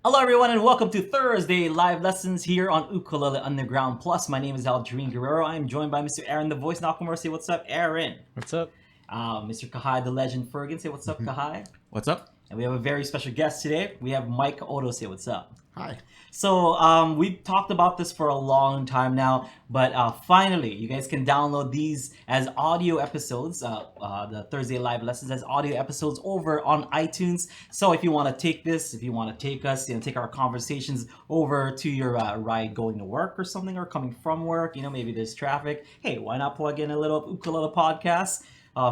Hello, everyone, and welcome to Thursday live lessons here on Ukulele Underground Plus. My name is Aldrine Guerrero. I am joined by Mr. Aaron, the voice. Nakamura, say what's up, Aaron. What's up? Mr. Kahai, the legend. Fergan, say what's up, Kahai. What's up? And we have a very special guest today. We have Mike Odo, say what's up. Hi. So we've talked about this for a long time now, but finally, you guys can download these as audio episodes, the Thursday live lessons as audio episodes over on iTunes. So if you want to take this, if you want to take us, take our conversations over to your ride going to work or something, or coming from work, maybe there's traffic. Hey, why not plug in a little ukulele podcast?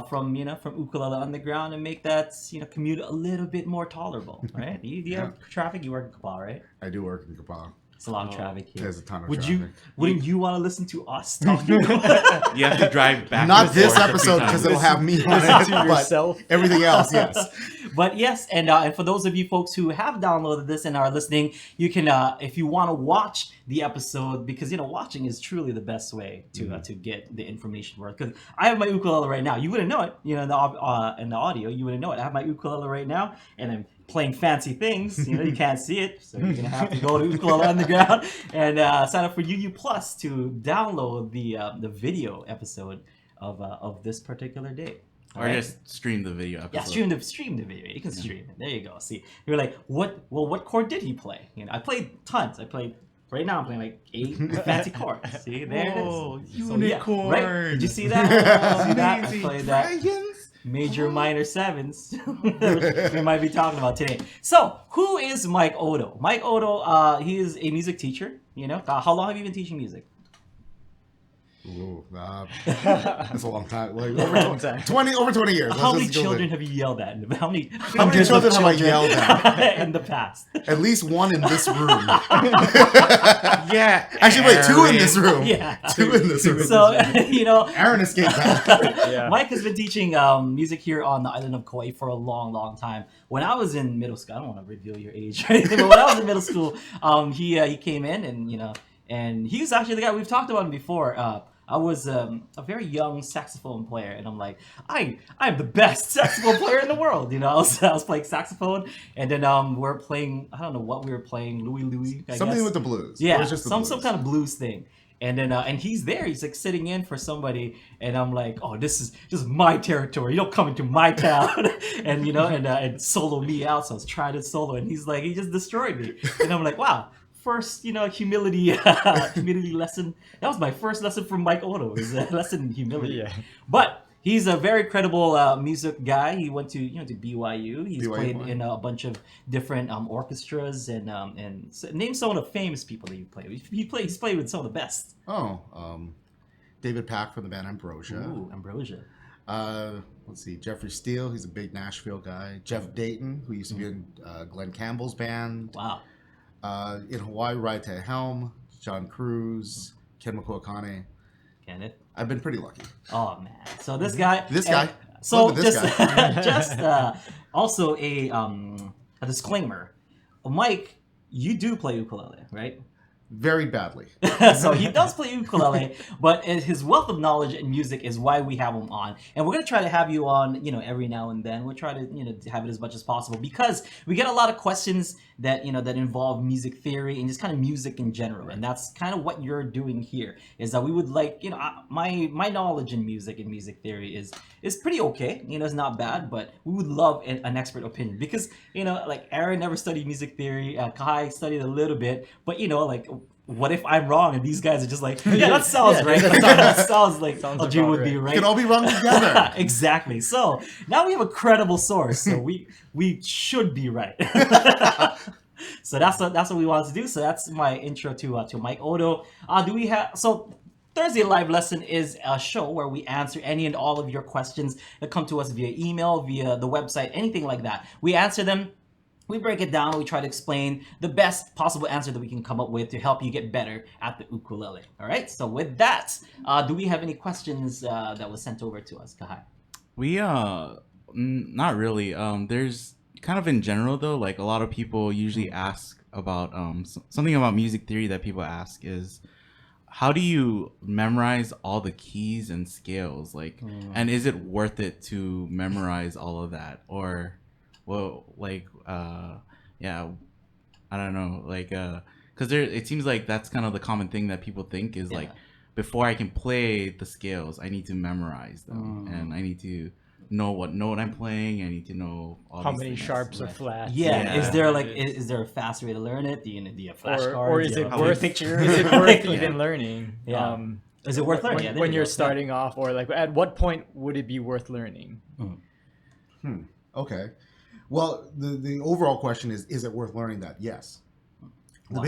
From Ukulele Underground and make that commute a little bit more tolerable, right? You have traffic. You work in Kapaa, right? I do work in Kapaa. It's a lot of traffic here. There's a ton of traffic. traffic. Wouldn't you want to listen to us talking? You have to drive back. Not and this forth episode every because time. it'll have me on Listen it, to but yourself. everything else, yes. But yes, and for those of you folks who have downloaded this and are listening, you can, if you want to watch the episode, because watching is truly the best way to get the information worth. Because I have my ukulele right now. You wouldn't know it, in the audio. You wouldn't know it. I have my ukulele right now, and I'm playing fancy things. You can't see it, so you're gonna have to go to Ukulele Underground and sign up for UU Plus to download the video episode of this particular day. Or just stream the video episode. Yeah, stream the video. You can stream it. There you go. See, you're like, what chord did he play? I played tons. Right now I'm playing like 8 fancy chords. See, there it is. Unicorn. Right? Did you see that? See that? I played that. Major, minor sevens, which we might be talking about today. So, who is Mike Odo? Mike Odo, he is a music teacher. How long have you been teaching music? Ooh, that's a long time. Like over 20 years. How many children have you yelled at? How many children have I yelled at? in the past? At least one in this room. Yeah. Actually, wait, 2 in this room. Yeah. 2 in this room. So, Aaron escaped that. Yeah. Mike has been teaching music here on the island of Kauai for a long, long time. When I was in middle school, I don't want to reveal your age or anything, but when I was in middle school, he came in and he was actually the guy we've talked about him before. I was a very young saxophone player, and I'm like, I'm the best saxophone player in the world. I was playing saxophone, and then we're playing, I don't know what we were playing, Louie. Something with the blues. Yeah, It was just the some blues. kind of blues thing. And then and he's there. He's like sitting in for somebody, and I'm like, oh, this is my territory. You don't come into my town, and and solo me out. So I was trying to solo, and he's like, he just destroyed me, and I'm like, wow. First, humility lesson. That was my first lesson from Mike Odo. Is a lesson in humility. Yeah. But he's a very credible music guy. He went to to BYU. He's BYU, played wow. in a bunch of different orchestras and name some of the famous people that you played. He's played with some of the best. David Pack from the band Ambrosia. Ooh, Ambrosia. Let's see, Jeffrey Steele. He's a big Nashville guy. Jeff Dayton, who used to be in Glenn Campbell's band. Wow. In Hawaii, Ride to Helm, John Cruz, Ken Makoakane. Can it? I've been pretty lucky. Oh man. So this guy. This guy. So Look at this just also a disclaimer. Mike, you do play ukulele, right? Very badly. So he does play ukulele, but his wealth of knowledge and music is why we have him on. And we're gonna try to have you on, every now and then. We'll try to, have it as much as possible because we get a lot of questions that that involve music theory and just kind of music in general. And that's kind of what you're doing here. Is that we would like, my knowledge in music and music theory is pretty okay. It's not bad, but we would love an expert opinion because like Aaron never studied music theory. Kahai studied a little bit, but like. What if I'm wrong and these guys are just like, yeah, that sounds right. That sounds like Aldrine would be right. We can all be wrong together. Exactly. So now we have a credible source, so we should be right. So that's what we wanted to do. So that's my intro to Mike Odo. Thursday Live Lesson is a show where we answer any and all of your questions that come to us via email, via the website, anything like that. We answer them. We break it down. We try to explain the best possible answer that we can come up with to help you get better at the ukulele. All right. So with that, do we have any questions that was sent over to us, Kahai? We not really. There's kind of in general though, like a lot of people usually ask about something about music theory that people ask is how do you memorize all the keys and scales? Like, and is it worth it to memorize all of that? Or, well, like, yeah, I don't know, like because there it seems like that's kind of the common thing that people think is like before I can play the scales, I need to memorize them and I need to know what note I'm playing. I need to know all How these many things. sharps or flats. Yeah. Yeah. Is there like is there a fast way to learn it? Do you have flashcards? Or is Do you it have a worth picture? is it worth even learning? Yeah. Is it worth learning? When, Yeah, there when you you're go. starting off, or like at what point would it be worth learning? Okay. Well, the overall question is it worth learning that? Yes. The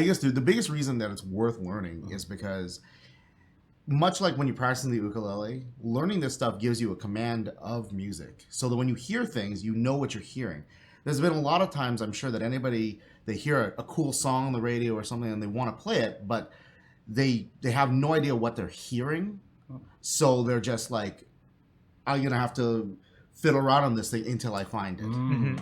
biggest reason that it's worth learning is because much like when you're practicing the ukulele, learning this stuff gives you a command of music. So that when you hear things, you know what you're hearing. There's been a lot of times, I'm sure, that they hear a cool song on the radio or something and they want to play it, but they have no idea what they're hearing. So they're just like, I'm going to have to fiddle around on this thing until I find it.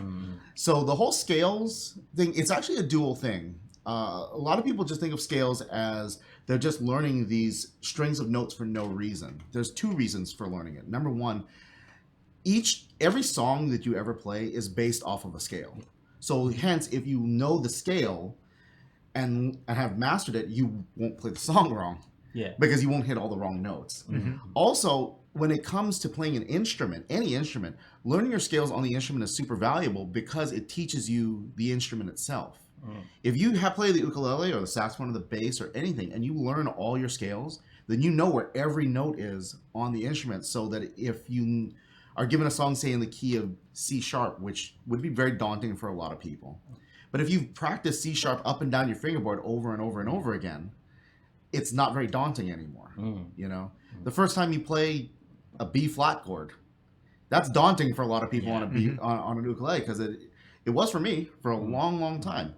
So the whole scales thing, it's actually a dual thing. A lot of people just think of scales as they're just learning these strings of notes for no reason. There's two reasons for learning it. Number one, every song that you ever play is based off of a scale. So hence, if you know the scale and have mastered it, you won't play the song wrong. Yeah. Because you won't hit all the wrong notes. Also, when it comes to playing an instrument, any instrument, learning your scales on the instrument is super valuable because it teaches you the instrument itself. If you play the ukulele or the saxophone or the bass or anything, and you learn all your scales, then you know where every note is on the instrument, so that if you are given a song, say in the key of C sharp, which would be very daunting for a lot of people, but if you've practiced C sharp up and down your fingerboard over and over and over again, it's not very daunting anymore. You know, the first time you play a B flat chord, that's daunting for a lot of people on an ukulele, because it was for me for a long time.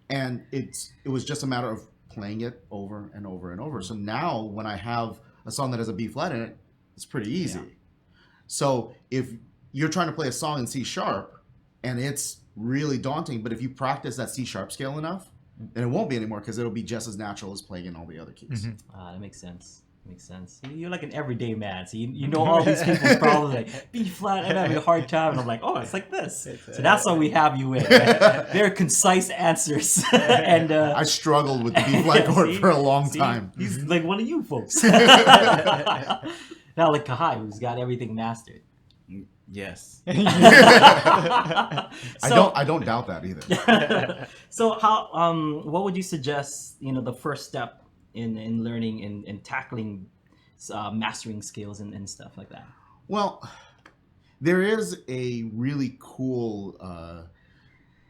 And it was just a matter of playing it over and over and over. So now when I have a song that has a B flat in it, it's pretty easy. Yeah. So if you're trying to play a song in C sharp and it's really daunting, but if you practice that C sharp scale enough, then it won't be anymore, because it'll be just as natural as playing in all the other keys. That makes sense. Makes sense. You're like an everyday man, so you know all these people's problems. Like B flat, I'm having a hard time, and I'm like, oh, it's like this. So that's why we have you in. Right? Very concise answers. And I struggled with the B flat chord for a long time. He's like one of you folks. Now, like Kahai, who's got everything mastered. Yes. I don't doubt that either. So how what would you suggest, the first step in learning and tackling mastering scales and stuff like that? Well, there is a really cool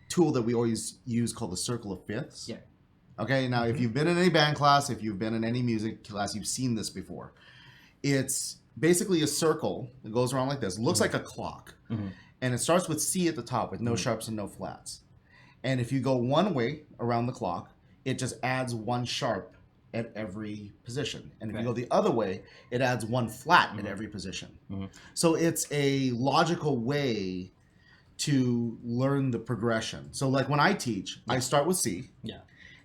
tool that we always use called the circle of fifths. Yeah. Okay, now if you've been in any band class, if you've been in any music class, you've seen this before. It's basically a circle that goes around like this. It looks like a clock. And it starts with C at the top with no sharps and no flats. And if you go one way around the clock, it just adds one sharp at every position. And if you go the other way, it adds one flat at every position. So it's a logical way to learn the progression. So like when I teach, I start with C. Yeah.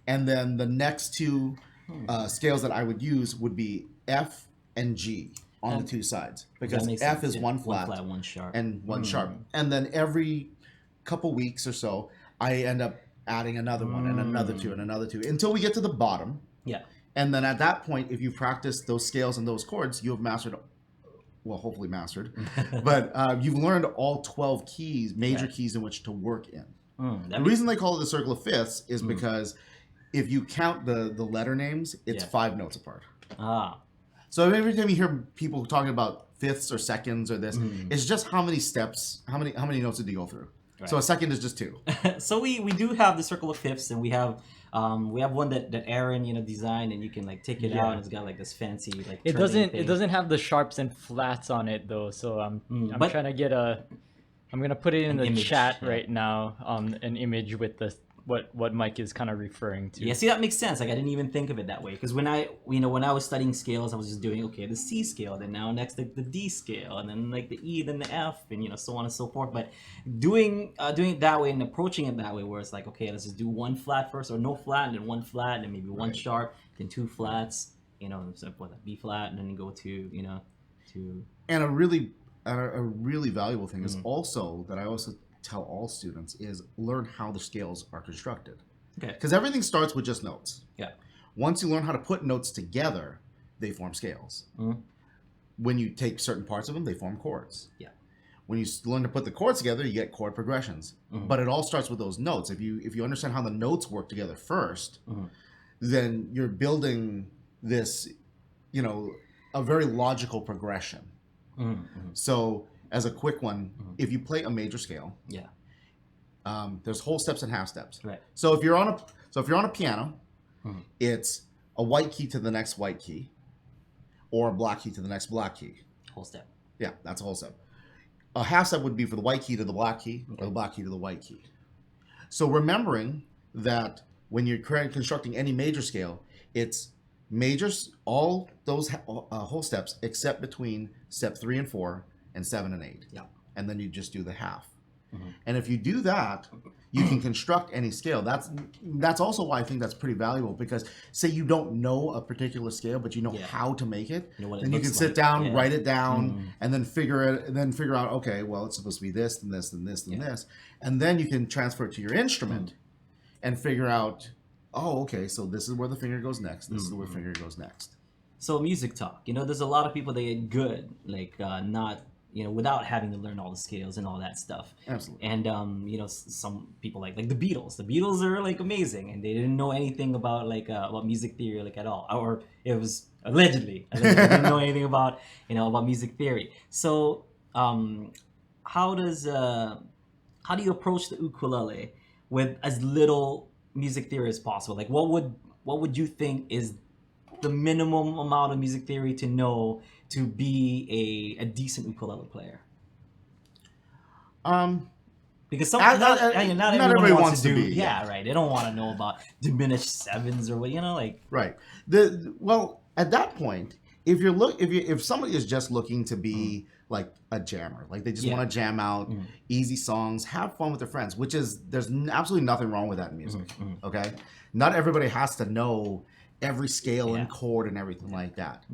And then the next two scales that I would use would be F and G on the two sides, because F is one flat, one sharp, and one sharp. And then every couple weeks or so, I end up adding another one and another two and another two until we get to the bottom. Yeah. And then at that point, if you practice those scales and those chords, you have mastered, well, hopefully mastered, but you've learned all 12 keys, major keys in which to work in. The reason they call it the circle of fifths is because if you count the letter names, it's 5 notes apart. So every time you hear people talking about fifths or seconds or this, it's just how many steps, how many notes did you go through? Right. So a second is just 2. So we do have the circle of fifths, and we have one that Aaron designed, and you can like take it out, and it's got like this fancy like. It doesn't have the sharps and flats on it though, so I'm trying to get I'm gonna put it in the chat right now, an image with what Mike is kind of referring to. Yeah, see, that makes sense. Like I didn't even think of it that way, because when I was studying scales, I was just doing the C scale, then now next the D scale, and then like the E, then the F, and so on and so forth. But doing it that way and approaching it that way, where it's like, okay, let's just do one flat first, or no flat, and then one flat, and then maybe one sharp, then 2 flats, so what, B flat, and then you go to to. And a really valuable thing is also that I also tell all students is learn how the scales are constructed. Okay. Because everything starts with just notes. Yeah. Once you learn how to put notes together, they form scales. Mm-hmm. When you take certain parts of them, they form chords. Yeah. When you learn to put the chords together, you get chord progressions. Mm-hmm. But it all starts with those notes. If you understand how the notes work together first, then you're building this, a very logical progression. So as a quick one, if you play a major scale, there's whole steps and half steps. Right. So if you're on a piano, it's a white key to the next white key, or a black key to the next black key. Whole step. Yeah, that's a whole step. A half step would be for the white key to the black key, or the black key to the white key. So remembering that when you're constructing any major scale, it's majors, all those whole steps, except between step 3 and 4 and 7 and 8. Yeah. And then you just do the half. And if you do that, you can construct any scale. That's also why I think that's pretty valuable, because say you don't know a particular scale, but you know how to make it, then you can sit down, write it down, and then figure out, okay, well, it's supposed to be this and this and this and this, and then you can transfer it to your instrument and figure out, oh, okay, so this is where the finger goes next. This is where the finger goes next. So music talk, there's a lot of people that get good, not, without having to learn all the scales and all that stuff. Absolutely. And, some people like the Beatles. The Beatles are amazing, and they didn't know anything about about music theory at all, or it was allegedly they didn't know anything about about music theory. So how do you approach the ukulele with as little music theory as possible? What would you think is the minimum amount of music theory to know to be a decent ukulele player? Because not everybody wants to be. Yeah, right. They don't want to know about diminished sevens or what, Right. Well, at that point, if somebody is just looking to be like a jammer, like they just want to jam out easy songs, have fun with their friends, there's absolutely nothing wrong with that in music. Okay, not everybody has to know every scale and chord and everything like that.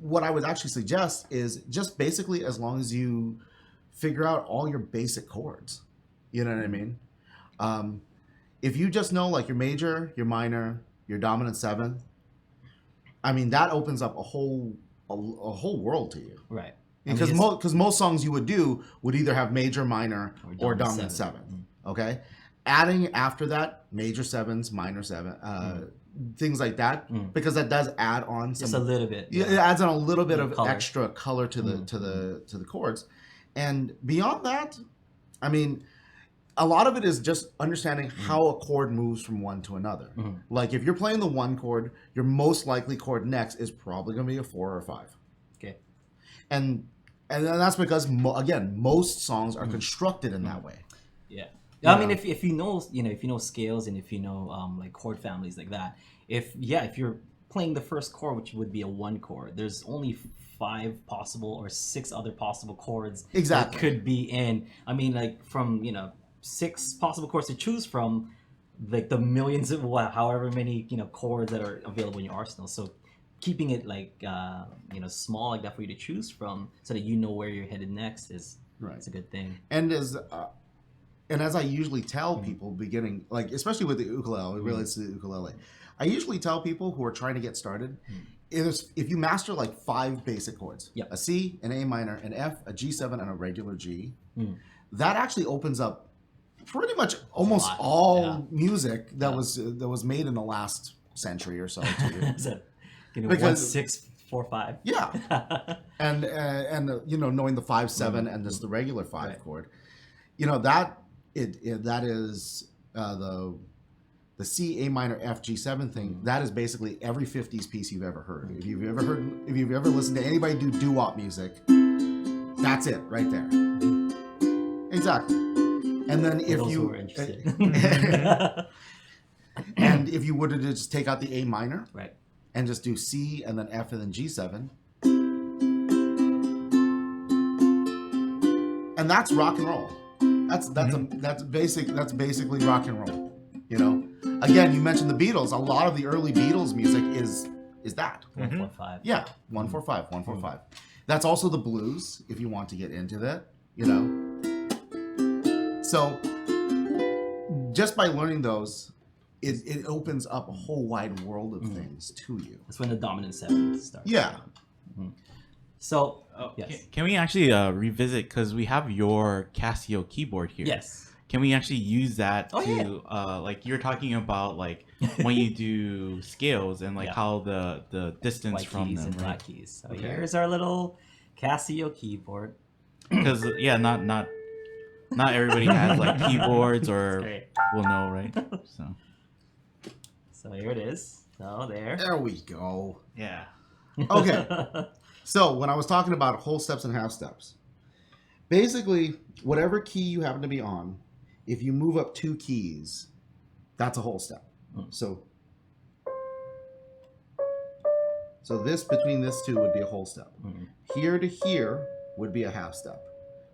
What I would actually suggest is just basically, as long as you figure out all your basic chords, you know what I mean? If you just know your major, your minor, your dominant seventh, I mean, that opens up a whole world to you. Right. Because most songs you would do would either have major, minor, or dominant seventh. Okay? Adding after that, major sevens, minor seven, things like that, because that does add on just a little bit. It adds on a little bit of color. Extra color to the chords, and beyond that, I mean, a lot of it is just understanding how a chord moves from one to another. Like if you're playing the 1 chord, your most likely chord next is probably going to be a 4 or a 5. Okay, and that's because most songs are constructed in that way. Yeah. I mean, if you know scales, and if you know chord families like that, if you're playing the first chord, which would be a 1 chord, there's only 5 possible or 6 other possible chords that could be in. I mean, from 6 possible chords to choose from, the millions of however many chords that are available in your arsenal. So keeping it small like that for you to choose from, so that you know where you're headed next, is it's a good thing. And as I usually tell people beginning, especially with the ukulele, it relates to the ukulele, I usually tell people who are trying to get started, if you master 5 basic chords, a C, an A minor, an F, a G7, and a regular G, that actually opens up pretty much almost all music that was made in the last century or so to you. Because 1, 6, 4, 5. Yeah, and knowing the 5, 7, and just the regular 5 chord, that is the C, A minor, F, G7 thing. That is basically every 50s piece you've ever heard. If you've ever listened to anybody do doo-wop music, that's it right there. Exactly. And then and if you were to just take out the A minor, and just do C and then F and then G7, and that's rock and roll. That's basically rock and roll. Again, you mentioned the Beatles. A lot of the early Beatles music is that 1, 4, 5. Yeah, 1, 4, 5, 1, 4, 5. That's also the blues, if you want to get into that. So just by learning those, it opens up a whole wide world of things to you. That's when the dominant 7 starts. Yeah. So, yes. Can we actually revisit, because we have your Casio keyboard here? Yes. Can we actually use that Oh, to like you're talking about like when you do scales and like how the distance White from keys them, and right? black keys. So here's our little Casio keyboard. Because not everybody has like keyboards or Great. will know, right? So here it is. So there. There we go. Yeah. Okay. So when I was talking about whole steps and half steps, basically whatever key you happen to be on, if you move up 2 keys, that's a whole step. So this between this 2 would be a whole step. Here to here would be a half step.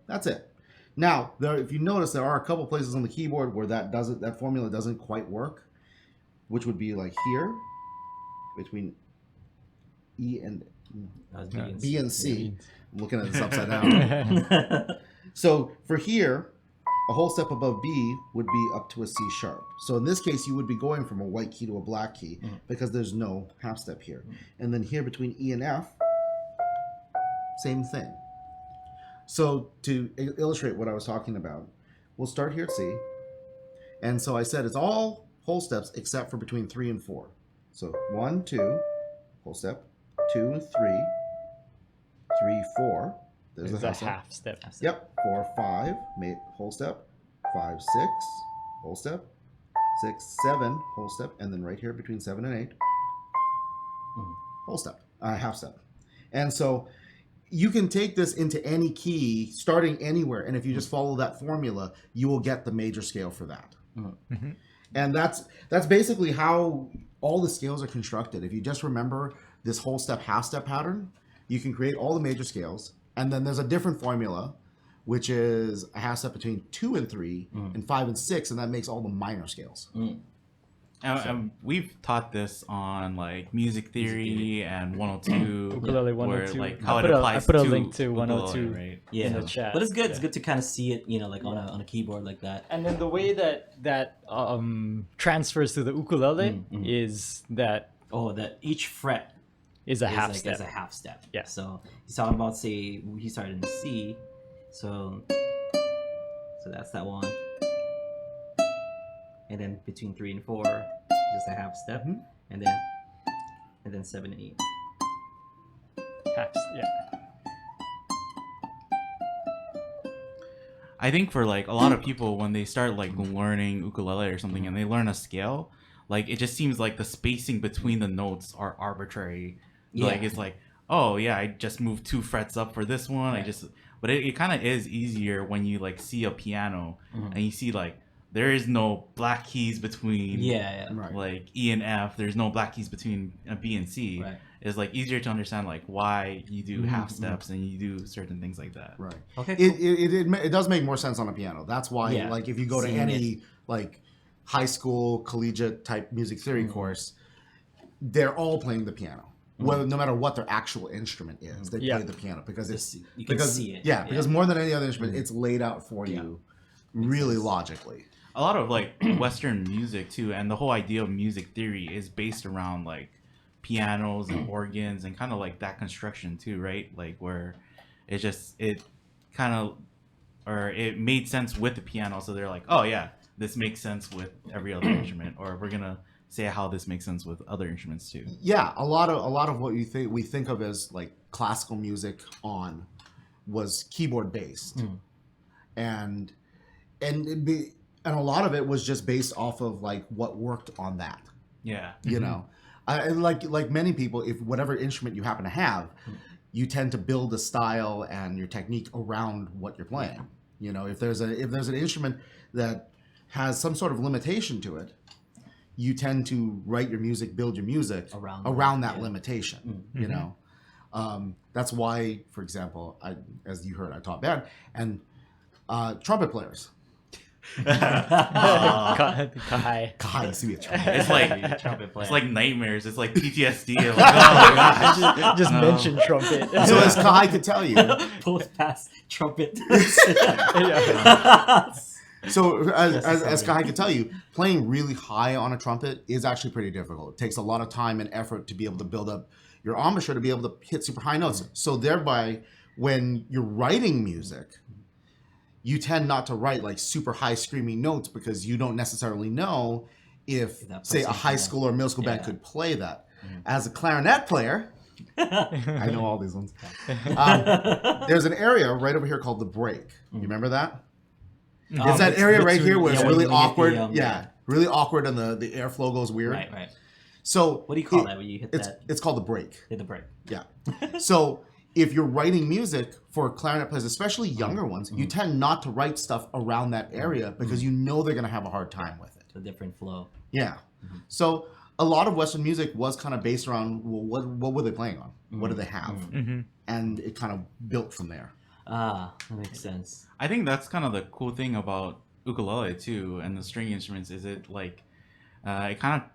That's it. Now, if you notice, there are a couple places on the keyboard where that formula doesn't quite work, which would be like here between E and B and C. I'm looking at this upside down. So for here, a whole step above B would be up to a C sharp. So in this case, you would be going from a white key to a black key because there's no half step here. And then here between E and F, same thing. So to illustrate what I was talking about, we'll start here at C. And so I said it's all whole steps except for between 3 and 4. So 1, 2, whole step, 2, 3, 3, 4. There's a half step. Yep. 4, 5, whole step. 5, 6, whole step. 6, 7, whole step. And then right here between 7 and 8, whole step, half step. And so you can take this into any key, starting anywhere. And if you just follow that formula, you will get the major scale for that. And that's basically how all the scales are constructed. If you just remember this whole step, half step pattern, you can create all the major scales. And then there's a different formula, which is a half step between 2 and 3 and 5 and 6, and that makes all the minor scales. And we've taught this on like music theory and 102, Ukulele 102. where, like how it applies I put a to link to ukulele, 102 right? in the chat. But it's good. It's good to kind of see it, like on a keyboard like that. And then the way that transfers to the ukulele is that that each fret is a half step. Is a half step. Yeah. So he's talking about, say, he started in the C, so that's that one. And then between 3 and 4, just a half step, and then 7 and 8. I think for like a lot of people, when they start like learning ukulele or something and they learn a scale, like it just seems like the spacing between the notes are arbitrary. Like it's like, oh yeah, I just moved 2 frets up for this one. But it kind of is easier when you like see a piano and you see like there is no black keys between like E and F. There's no black keys between B and C. Right. It's like easier to understand like why you do half steps and you do certain things like that. Right. Okay. Cool. It does make more sense on a piano. That's why like if you go to any like high school collegiate type music theory course, they're all playing the piano. Well, no matter what their actual instrument is, they play the piano because you can see it. Yeah, because more than any other instrument, it's laid out for you really logically. A lot of like Western music too, and the whole idea of music theory is based around like pianos and organs and kind of like that construction too, right? Like where it made sense with the piano, so they're like, oh yeah, this makes sense with every other instrument, or we're gonna say how this makes sense with other instruments too. Yeah, a lot of what we think of as like classical music was keyboard based, and a lot of it was just based off of like what worked on that. Yeah, you know, like many people, if whatever instrument you happen to have, you tend to build a style and your technique around what you're playing. You know, if there's an instrument that has some sort of limitation to it, you tend to write your music, build your music around that limitation. You know, that's why, for example, as you heard, I taught band and trumpet players. Kahai. See a trumpet. It's like trumpet player. It's like nightmares. It's like PTSD. Like, oh my gosh. Just mention trumpet. So as Kahai could tell you, Both pass trumpet. So as Kahai could tell you, playing really high on a trumpet is actually pretty difficult. It takes a lot of time and effort to be able to build up your embouchure to be able to hit super high notes. So thereby, when you're writing music, you tend not to write like super high screaming notes because you don't necessarily know if say, a high school or middle school band could play that. As a clarinet player, I know all these ones. There's an area right over here called the break. You remember that? It's that area right here where it's really awkward. Really awkward, and the airflow goes weird. Right. So what do you call that when you hit that? It's called the break. Hit the break. Yeah. So if you're writing music for clarinet players, especially younger ones, you tend not to write stuff around that area because you know they're going to have a hard time with it. The different flow. Yeah. So a lot of Western music was kind of based around, well, what were they playing on? What do they have? And it kind of built from there. Ah, that makes sense. I think that's kind of the cool thing about ukulele too, and the string instruments, is it like, it kind of,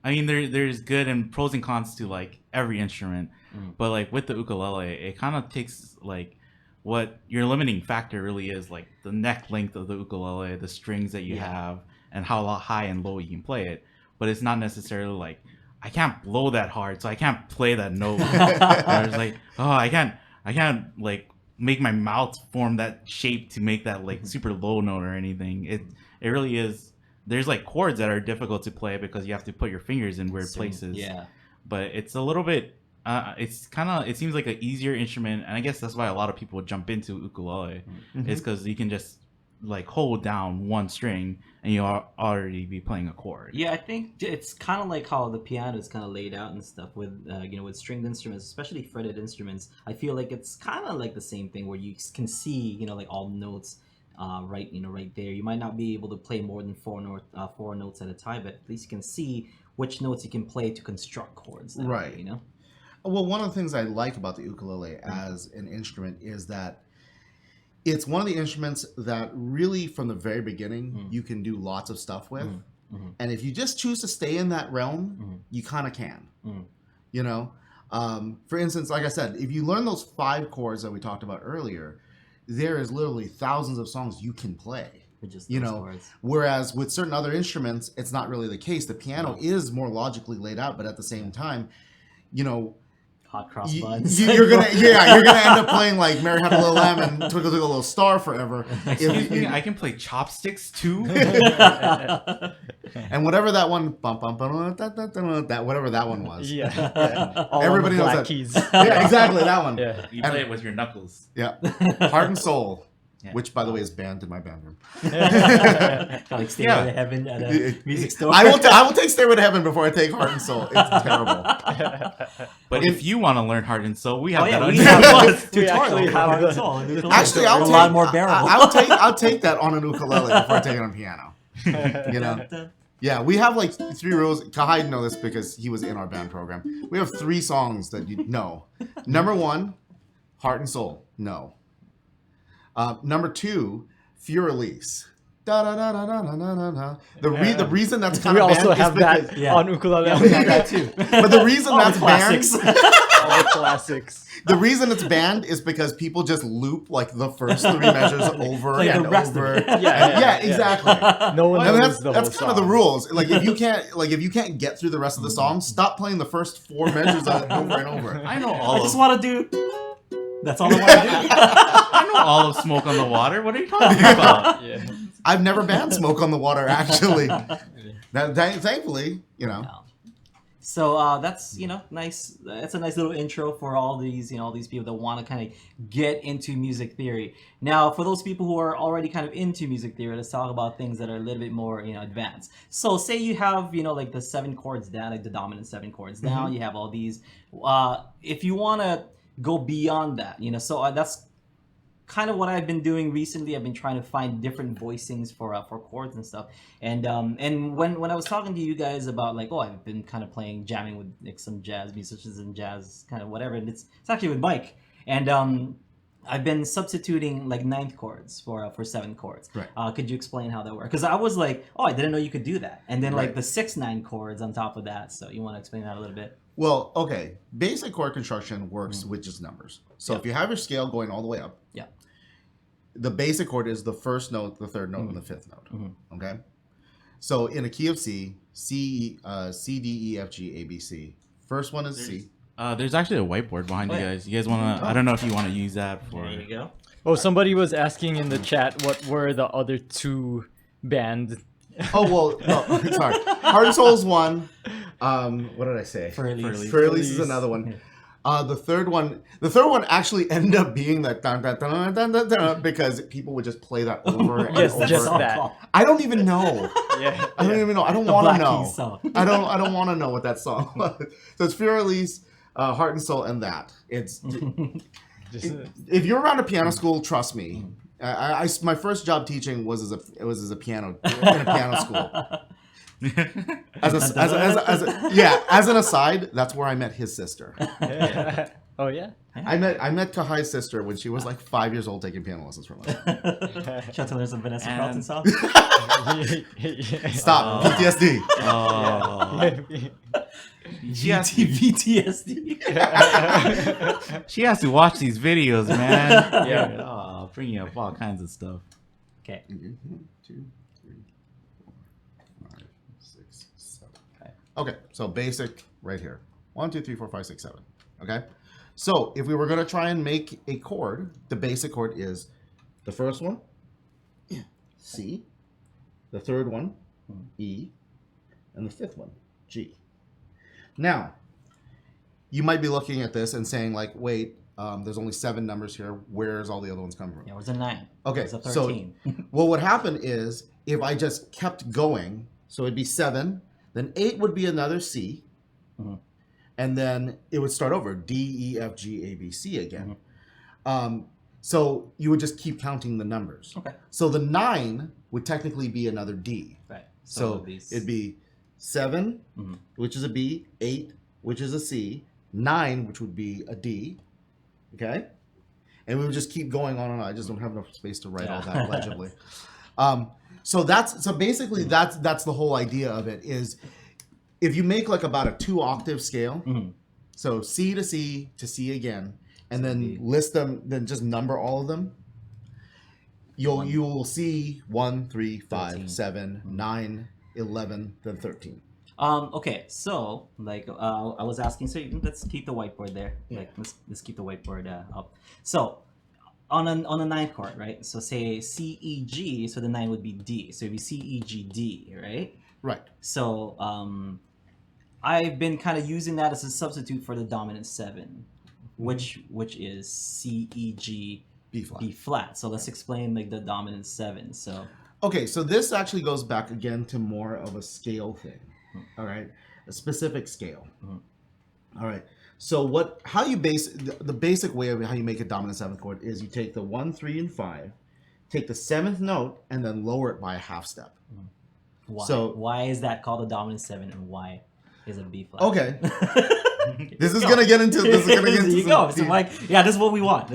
I mean, there's good and pros and cons to like every instrument, but like with the ukulele, it kind of takes like what your limiting factor really is, like the neck length of the ukulele, the strings that you have, and how high and low you can play it. But it's not necessarily like, I can't blow that hard, so I can't play that note. It's like, oh, I can't like make my mouth form that shape to make that like super low note or anything. It really is. There's like chords that are difficult to play because you have to put your fingers in weird places. Yeah. But it's a little bit, it seems like an easier instrument. And I guess that's why a lot of people jump into ukulele, is because you can just like hold down one string and you already be playing a chord. Yeah, I think it's kind of like how the piano is kind of laid out and stuff with, with stringed instruments, especially fretted instruments. I feel like it's kind of like the same thing where you can see, like all notes. Right there. You might not be able to play more than four notes at a time, but at least you can see which notes you can play to construct chords. Right. Way, Well, one of the things I like about the ukulele as an instrument is that it's one of the instruments that really, from the very beginning, you can do lots of stuff with. And if you just choose to stay in that realm, you kind of can. For instance, like I said, if you learn those 5 chords that we talked about earlier, there is literally thousands of songs you can play. Just chords. Whereas with certain other instruments, it's not really the case. The piano is more logically laid out, but at the same time, hot cross buns. You're gonna end up playing like Mary Had a Little Lamb and Twinkle Twinkle Little Star forever. Excuse me, I can play chopsticks too. And whatever that one, that whatever that one was. Everybody knows that. Keys. Yeah, exactly, that one. You play it with your knuckles. Yeah, Heart and Soul. Yeah. Which, by the way, is banned in my band room. Like Stairway to Heaven at a music store. I will take Stairway to Heaven before I take Heart and Soul. It's terrible. But if you want to learn Heart and Soul, we have that. We actually have Heart and Soul. Actually, a lot more bearable. I'll take that on an ukulele before I take it on piano. Yeah, we have like 3 rules. Kahai know this because he was in our band program. We have 3 songs that you know. Number 1, Heart and Soul. No. Number 2, Furelise. Da da da da da da da da. The reason that's kind of banned we also have because, that on ukulele. Yeah, we have that too. But the reason that's banned, all the classics. The reason it's banned is because people just loop like the first 3 measures over like and the rest over. Of it. Yeah, exactly. No one knows that's kind of the rules. Like if you can't get through the rest of the song, stop playing the first 4 measures over and over. I know I just want to do. That's all I want to do. I know all of Smoke on the Water. What are you talking about? I've never banned Smoke on the Water, actually. Thankfully, So that's nice. It's a nice little intro for all these all these people that want to kind of get into music theory. Now, for those people who are already kind of into music theory, let's talk about things that are a little bit more advanced. So say you have like the 7 chords down, like the dominant 7 chords down. You have all these. If you want to go beyond that, so that's kind of what I've been doing recently. I've been trying to find different voicings for chords and stuff. And when I was talking to you guys about like, I've been kind of jamming with like some jazz musicians and jazz kind of whatever, and it's actually with Mike. And I've been substituting like 9th chords for 7 chords. Right. Could you explain how that works? Because I was like, I didn't know you could do that. And then like the 6/9 chords on top of that. So you want to explain that a little bit? Well, okay. Basic chord construction works with just numbers. So if you have your scale going all the way up, the basic chord is the first note, the third note, and the fifth note. Okay. So in a key of C, C, D, E, F, G, A, B, C. First one is C. There's actually a whiteboard behind you guys. You guys want to? I don't know if you want to use that for. There you go. Oh, somebody was asking in the chat what were the other two bands. Oh well, no, sorry. Heart and Soul's one. What did I say? Furley's is another one. The third one actually ended up being that dun, dun, dun, dun, dun, dun, because people would just play that over and over. Just that. I don't even know. Yeah. I don't even know. I don't want to know. Keys song. I don't want to know what that song was. So it's Furley's, Heart and Soul, and that. It's if you're around a piano school, trust me. My first job teaching was as a piano in a piano school. As an aside, that's where I met his sister. Oh yeah. I met Kahai's sister when she was like 5 years old taking piano lessons from us. Should I tell her some Vanessa Carlton song? Stop. PTSD. PTSD. She has to watch these videos, man. Yeah. Bringing up all kinds of stuff. Okay. 1, 2, 3, 4, 5, 6, 7. Okay, so basic right here. 1, 2, 3, 4, 5, 6, 7. Okay? So if we were going to try and make a chord, the basic chord is the first one, C, the third one, E, and the fifth one, G. Now, you might be looking at this and saying like, wait, there's only 7 numbers here. Where's all the other ones coming from? Yeah, where's a 9? Okay, Where's a 13? So what would happen is if I just kept going, so it'd be 7, then 8 would be another C, and then it would start over, D, E, F, G, A, B, C again. So you would just keep counting the numbers. Okay. So the 9 would technically be another D. Right. So it'd be 7, which is a B, 8, which is a C, 9, which would be a D. Okay, and we would just keep going on and on. I just don't have enough space to write all that legibly. So basically that's the whole idea of it is if you make like about a 2-octave scale, so C to C to C again, and then list them, then just number all of them. You will see 1, 3, 5, 13. 7, 9, 11, then 13. Okay, so like I was asking, so let's keep the whiteboard there. Yeah. Like let's keep the whiteboard up. So on a 9 chord, right? So say C E G, so the 9 would be D. So it'd be C E G D, right? Right. So I've been kind of using that as a substitute for the dominant 7, which is C E G B flat. So let's explain like the dominant 7. So okay, so this actually goes back again to more of a scale thing. All right, a specific scale. All right, so how you the basic way of how you make a dominant 7th chord is you take the 1, 3, and 5, take the 7th note, and then lower it by a half step. Why? So why is that called a dominant 7, and why is it B flat? Okay, this is gonna get into. There you go. So Mike, yeah, this is what we want.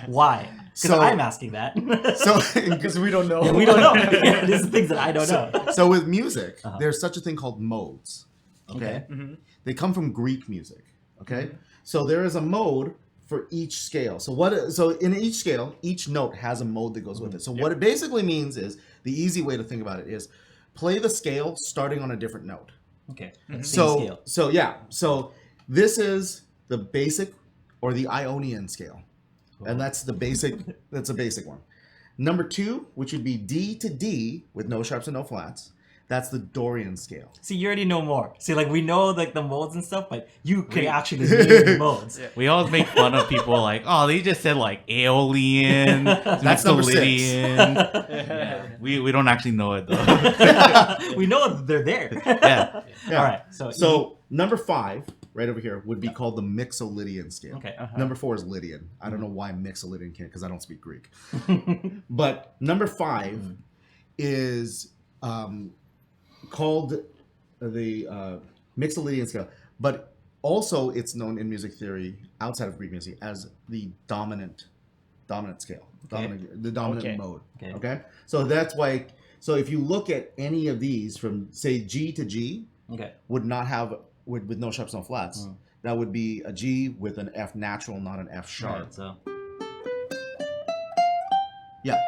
Why? Because I'm asking that. So because we don't know. Yeah, we don't know. Yeah, these are things that I don't know. So with music, there's such a thing called modes. Okay. They come from Greek music. Okay. So there is a mode for each scale. So in each scale, each note has a mode that goes with it. So what it basically means is the easy way to think about it is play the scale starting on a different note. Okay. So this is the basic or the Ionian scale. And that's a basic one. Number 2, which would be D to D with no sharps and no flats. That's the Dorian scale. See, you already know more. See, like we know like the modes and stuff, but you could actually name the modes. Yeah. We always make fun of people like, oh, they just said like Aeolian, that's number 6. Yeah. We don't actually know it though. We know they're there. Yeah. All right. So number 5. Right over here would be called the Mixolydian scale. Okay. Number 4 is Lydian. I don't know why Mixolydian can't, because I don't speak Greek. But number 5 is called the Mixolydian scale. But also it's known in music theory outside of Greek music as the dominant scale. Okay. The dominant mode. Okay. So that's why. So if you look at any of these from say G to G, would not have. With no sharps, no flats, that would be a G with an F natural, not an F sharp. Right, so. Yeah.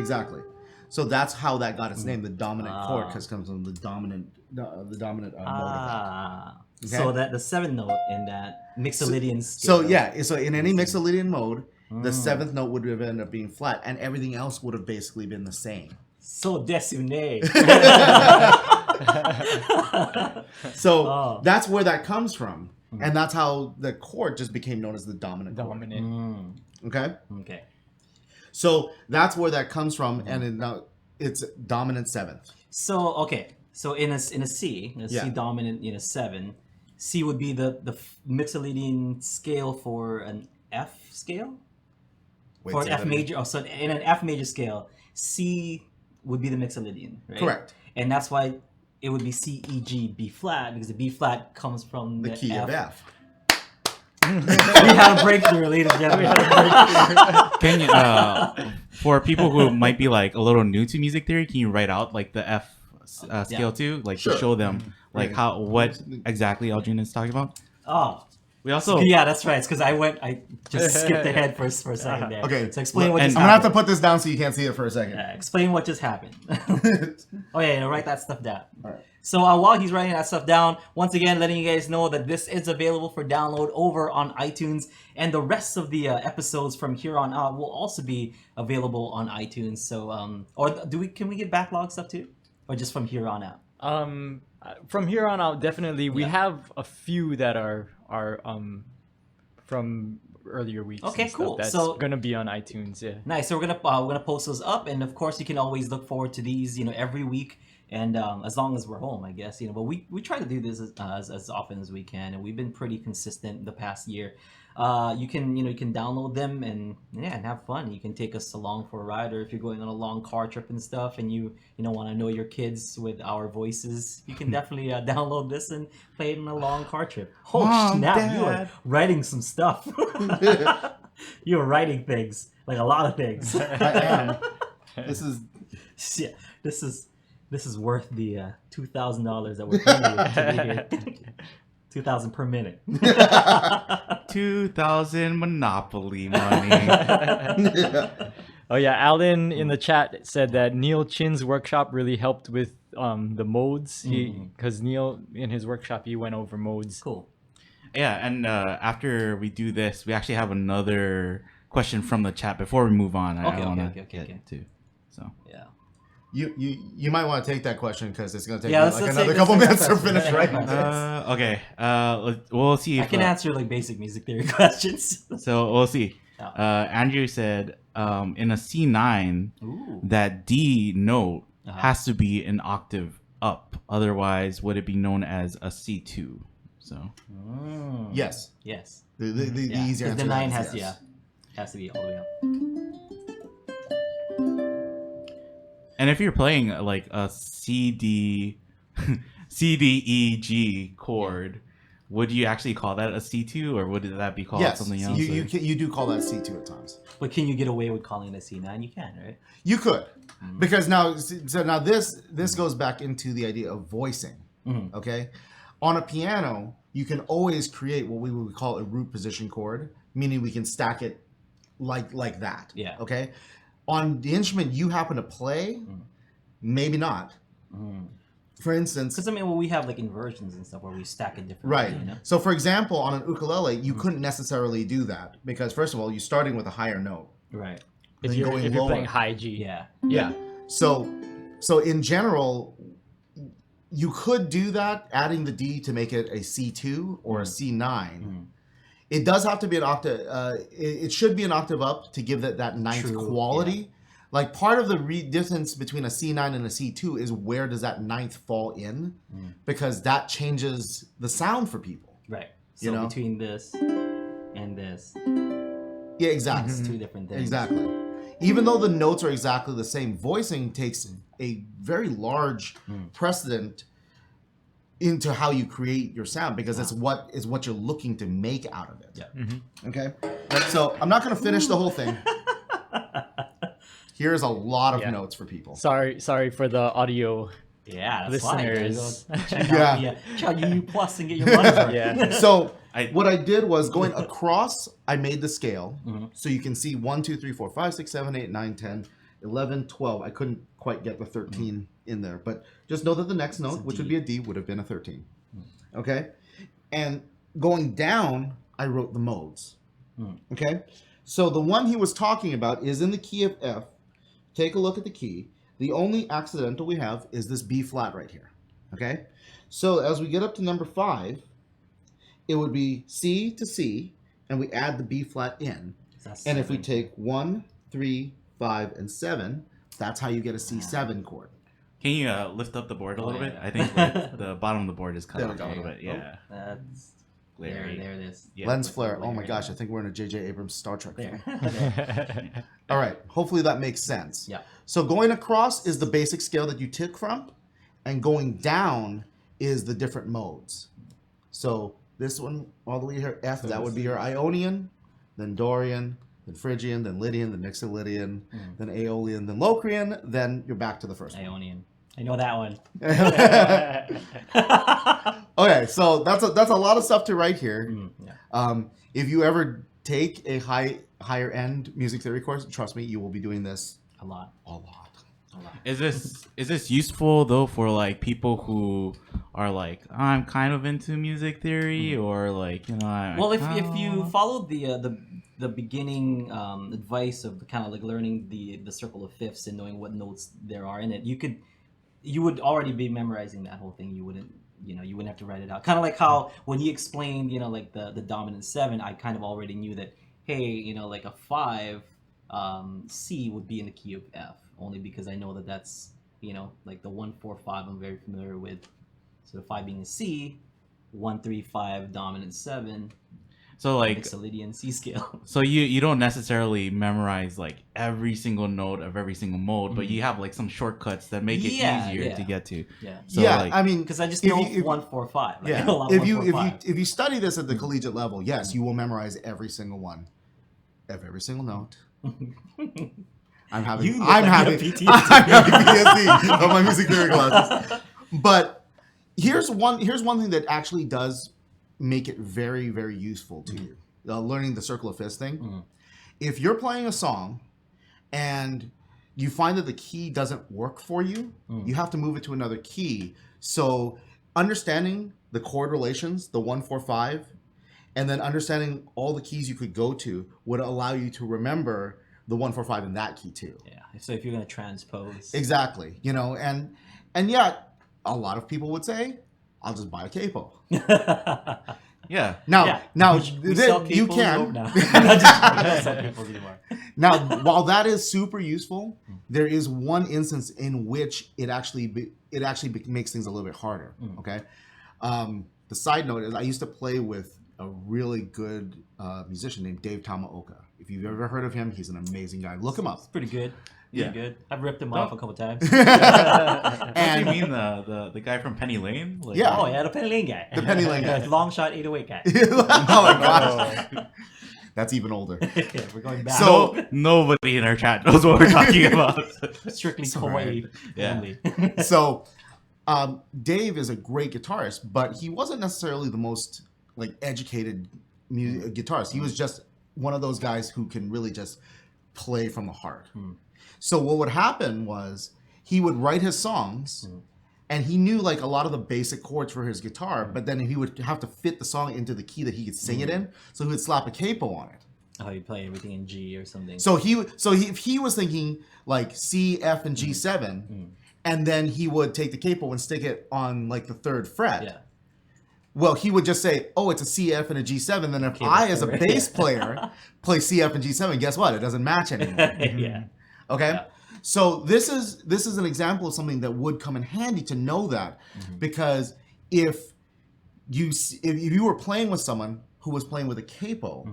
Exactly. So that's how that got its name, the dominant chord, because it comes from the dominant mode of that. Okay? So that the seventh note in that Mixolydian scale. So yeah, so in any Mixolydian mode, the seventh note would have ended up being flat, and everything else would have basically been the same. So desune. So that's where that comes from, and that's how the chord just became known as the dominant chord. Okay. Okay. So that's where that comes from, and now it's dominant seventh. So okay, so in a C, C dominant, 7, C would be the Mixolydian scale for an F scale. For an F major. Oh, so in an F major scale, C would be the Mixolydian, right? Correct. And that's why it would be C, E, G, B flat, because the B flat comes from the key of F. We had a breakthrough, ladies and gentlemen. Can you, for people who might be like a little new to music theory, can you write out like the F scale too, like to show them like what exactly Aldrine is talking about? Oh, we also that's right. It's because I just skipped ahead for a second there. Okay, so explain what just happened. I'm gonna have to put this down so you can't see it for a second. Explain what just happened. Oh yeah, write that stuff down. All right. So while he's writing that stuff down, once again, letting you guys know that this is available for download over on iTunes, and the rest of the episodes from here on out will also be available on iTunes. So, or can we get backlog stuff too, or just from here on out? From here on out, definitely. We have a few that are from earlier weeks. Okay, cool. That's so gonna be on iTunes. Yeah. Nice. So we're gonna post those up, and of course you can always look forward to these, every week. And as long as we're home, I guess, but we try to do this as often as we can, and we've been pretty consistent the past year. You can download them and have fun. You can take us along for a ride, or if you're going on a long car trip and stuff, and you want to know your kids with our voices, you can definitely download this and play it on a long car trip. Oh Mom, snap! Dad. You are writing some stuff. You are writing things, like a lot of things. I am. This is worth the $2,000 that we're paying you to be here. $2,000 per minute. 2,000 Monopoly money. Oh yeah, Alan in the chat said that Neil Chin's workshop really helped with the modes. Because Neil in his workshop he went over modes. Cool. Yeah, and after we do this, we actually have another question from the chat before we move on. Okay. Too. So yeah. You might want to take that question because it's going to take another couple minutes to finish writing. okay. We'll see. If, I can answer like basic music theory questions. So we'll see. Andrew said in a C9 that D note has to be an octave up. Otherwise, would it be known as a C2? So Yes. The easier answer. The 9 is yes. has to be all the way up. And if you're playing like a C D E G chord, would you actually call that a C2, or would that be called something else? You do call that C2 at times. But can you get away with calling it a C9? You can, right? You could, because now this goes back into the idea of voicing. Okay, on a piano, you can always create what we would call a root position chord, meaning we can stack it like that. Yeah. Okay. On the instrument you happen to play, maybe not. For instance, because we have like inversions and stuff where we stack it differently. Right. So, for example, on an ukulele, you couldn't necessarily do that because, first of all, you're starting with a higher note. Right. If you're playing high G. Yeah. So in general, you could do that, adding the D to make it a C2 or a C9. It does have to be an octave. It should be an octave up to give that ninth quality. Yeah. Like part of the difference between a C9 and a C2 is where does that ninth fall in, because that changes the sound for people. Right. So between this and this. Yeah, exactly. It's two different things. Exactly. Even though the notes are exactly the same, voicing takes a very large precedent into how you create your sound, because it's what you're looking to make out of it. Yeah. Okay. So I'm not going to finish the whole thing. Here's a lot of notes for people. Sorry for the audio. Yeah, that's listeners. Check out U Plus and get your money for it. Yeah. So what I did was going across. I made the scale so you can see 1, 2, 3, 4, 5, 6, 7, 8, 9, 10. 11, 12. I couldn't quite get the 13 in there, but just know that the next note, which would be a D, would have been a 13. Okay? And going down, I wrote the modes. Okay? So the one he was talking about is in the key of F. Take a look at the key. The only accidental we have is this B flat right here. Okay? So as we get up to number 5, it would be C to C, and we add the B flat in. And if we take 1, 3, 5, and 7, that's how you get a C7 chord. Can you lift up the board a little bit? I think the bottom of the board is cut off a little bit. Yeah. That's glary. There it is. Yeah. Lens flare. Oh my gosh, I think we're in a J.J. Abrams Star Trek film. All right. Hopefully that makes sense. Yeah. So going across is the basic scale that you took from, and going down is the different modes. So this one all the way here, F, that would be your Ionian, then Dorian, then Phrygian, then Lydian, then Mixolydian, then Aeolian, then Locrian, then you're back to the first one. Ionian. I know that one. Okay, so that's a lot of stuff to write here. Yeah. If you ever take a higher end music theory course, trust me, you will be doing this A lot. a lot. Is this useful though for like people who are like, I'm kind of into music theory, or like, you know, Well, if you follow the beginning advice of kind of like learning the circle of fifths and knowing what notes there are in it, you would already be memorizing that whole thing. You wouldn't have to write it out. Kind of like how when he explained, like the dominant 7, I kind of already knew that, hey, like a 5 C would be in the key of F, only because I know that that's, like the 1, 4, 5 I'm very familiar with. So the 5 being a C, 1, 3, 5 dominant 7. So like Mixolydian C scale. So you don't necessarily memorize like every single note of every single mode, but you have like some shortcuts that make it easier to get to. Yeah. So, like, I mean, because I just know 1, 4, 5. Like, yeah. I know a lot If 1, you 4, if 5. you if you study this at the collegiate level, yes, you will memorize every single one, every single note. I'm having PTSD of my music theory classes. But here's one thing that actually does make it very, very useful to you. Learning the circle of fifths thing. If you're playing a song and you find that the key doesn't work for you, you have to move it to another key. So understanding the chord relations, the 1, 4, 5, and then understanding all the keys you could go to would allow you to remember the 1, 4, 5 in that key too. Yeah. So if you're going to transpose. Exactly. And yet a lot of people would say, I'll just buy a capo. yeah. Now, you can. Now, while that is super useful, there is one instance in which it actually makes things a little bit harder. Okay. The side note is I used to play with a really good musician named Dave Tamaoka. If you've ever heard of him, he's an amazing guy. Look him up. It's pretty good. Yeah. Good. I've ripped him off a couple times. And you mean the guy from Penny Lane? Like, Yeah. Oh yeah, the Penny Lane guy. The Penny Lane guy. Long shot 808 guy. Oh my gosh. That's even older. Yeah, we're going back. So nobody in our chat knows what we're talking about. Strictly right. Kauai family. So Dave is a great guitarist, but he wasn't necessarily the most like educated guitarist. He was just one of those guys who can really just play from the heart. So what would happen was he would write his songs and he knew like a lot of the basic chords for his guitar, but then he would have to fit the song into the key that he could sing it in. So he would slap a capo on it. Oh, you play everything in G or something. So if he was thinking like C, F, and G7, and then he would take the capo and stick it on like the 3rd fret. Yeah. Well, he would just say, "Oh, it's a C, F, and a G7." Then if I, as a bass player, play C, F, and G7, guess what? It doesn't match anymore. Yeah. Okay. Yeah. So this is an example of something that would come in handy to know that, because if you were playing with someone who was playing with a capo,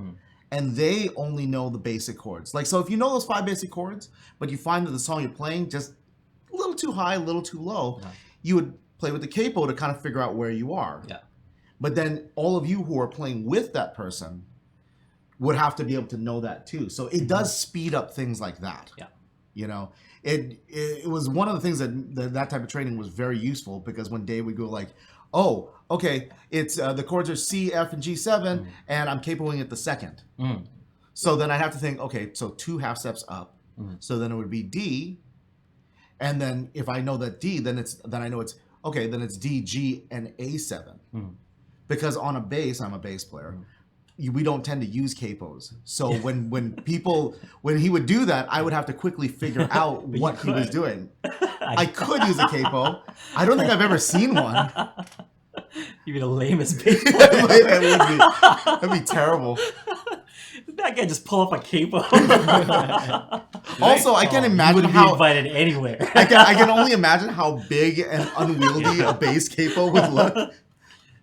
and they only know the basic chords, like so, if you know those 5 basic chords, but you find that the song you're playing just a little too high, a little too low, you would play with the capo to kind of figure out where you are. Yeah. But then all of you who are playing with that person would have to be able to know that too. So it does speed up things like that. Yeah. It was one of the things that type of training was very useful, because when Dave would go like, oh, okay, it's the chords are C, F, and G7, and I'm capoing at the 2nd. So then I have to think, okay, so 2 half steps up, So then it would be D, and then if I know that D, then I know it's okay. Then it's D, G, and A7, because on a bass, I'm a bass player. We don't tend to use capos. So when he would do that, I would have to quickly figure out what he was doing. I could use a capo. I don't think I've ever seen one. You'd be the lamest bass player. That'd be terrible. That guy just pull up a capo. Also, I can imagine wouldn't be invited anywhere. I can only imagine how big and unwieldy a bass capo would look.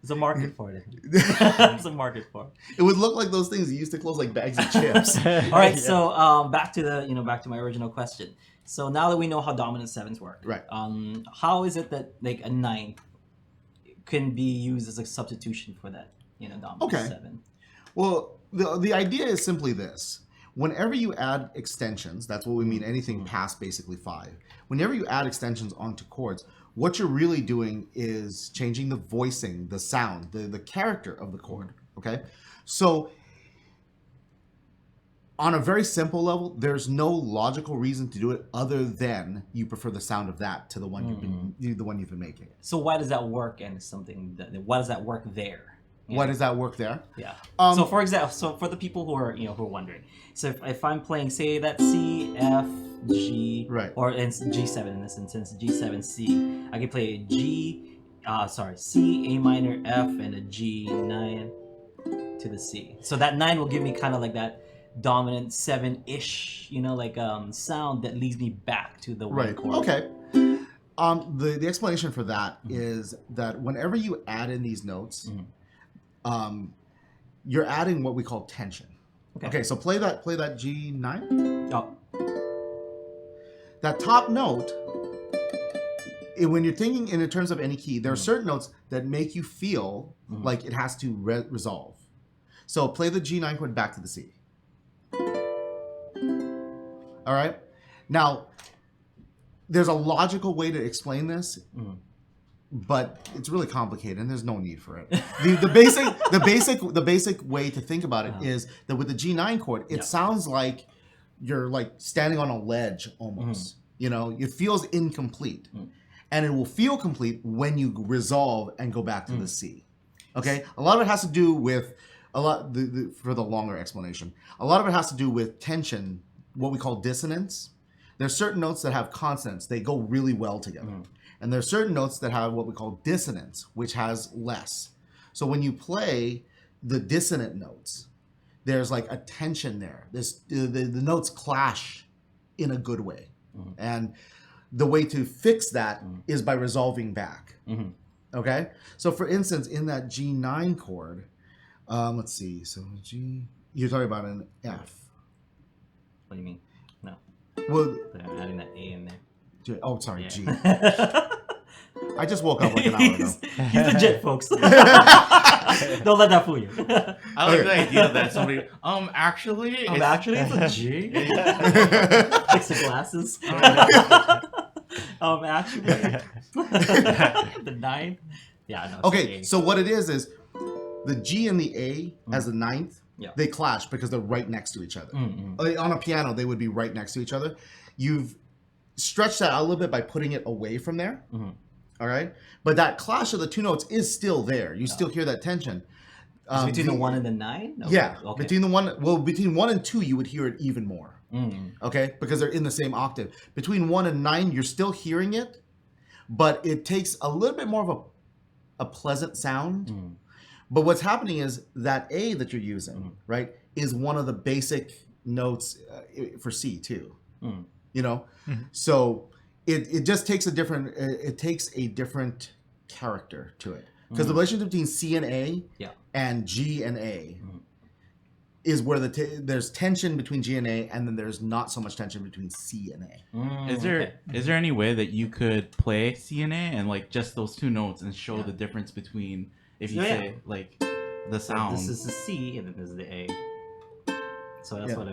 There's a market for it. There's a market for it. It would look like those things that used to close like bags of chips. All right, so back to my original question. So now that we know how dominant sevens work, right? How is it that like a ninth can be used as a substitution for that, dominant seven? Well, the idea is simply this. Whenever you add extensions, that's what we mean, anything past basically 5. Whenever you add extensions onto chords, what you're really doing is changing the voicing, the sound, the character of the chord, okay? So on a very simple level, there's no logical reason to do it other than you prefer the sound of that to the one you've been making. So why does that work and why does that work there? Why does that work there? Yeah. So for example, for the people who are who are wondering, so if I'm playing, say that C, F, G, right, or it's G7 in this instance, G7, C, I can play a C, A minor, F, and a G9 to the C. So that 9 will give me kind of like that dominant 7-ish, sound that leads me back to the one chord. Okay. The explanation for that is that whenever you add in these notes. You're adding what we call tension. Okay, so play that G9. Oh. That top note, when you're thinking in terms of any key, there are certain notes that make you feel like it has to resolve. So play the G9 chord back to the C. All right? Now, there's a logical way to explain this. But it's really complicated, and there's no need for it. The basic way to think about it is that with the G9 chord, it sounds like you're like standing on a ledge almost. It feels incomplete, and it will feel complete when you resolve and go back to the C. Okay, a lot of it has to do with for the longer explanation. A lot of it has to do with tension, what we call dissonance. There's certain notes that have consonants; they go really well together. And there are certain notes that have what we call dissonance, which has less. So when you play the dissonant notes, there's like a tension there. The notes clash in a good way. And the way to fix that is by resolving back. Okay? So for instance, in that G9 chord, let's see. So G, you're talking about an F. What do you mean? No. Well, I'm adding that A in there. Oh, sorry, G. I just woke up like an hour ago. He's legit, folks. Don't let that fool you. I like the idea that somebody, actually, it's a G. Fix the glasses. Actually, the 9. Yeah, no. Okay, so what it is the G and the A as the 9th, they clash because they're right next to each other. On a piano, they would be right next to each other. You've stretched that out a little bit by putting it away from there. All right, but that clash of the two notes is still there. You still hear that tension. Between the 1 and the 9? Okay. Yeah, okay. between 1 and 2, you would hear it even more. Okay, because they're in the same octave. Between 1 and 9, you're still hearing it, but it takes a little bit more of a pleasant sound. But what's happening is that A that you're using, right, is one of the basic notes for C too. So it just takes a different character to it, because the relationship between C and A and G and A is where there's tension between G and A, and then there's not so much tension between C and A. Is there any way that you could play C and A and like just those two notes and show the difference between, if you say like the sound? This is the C and then this is the A. So that's what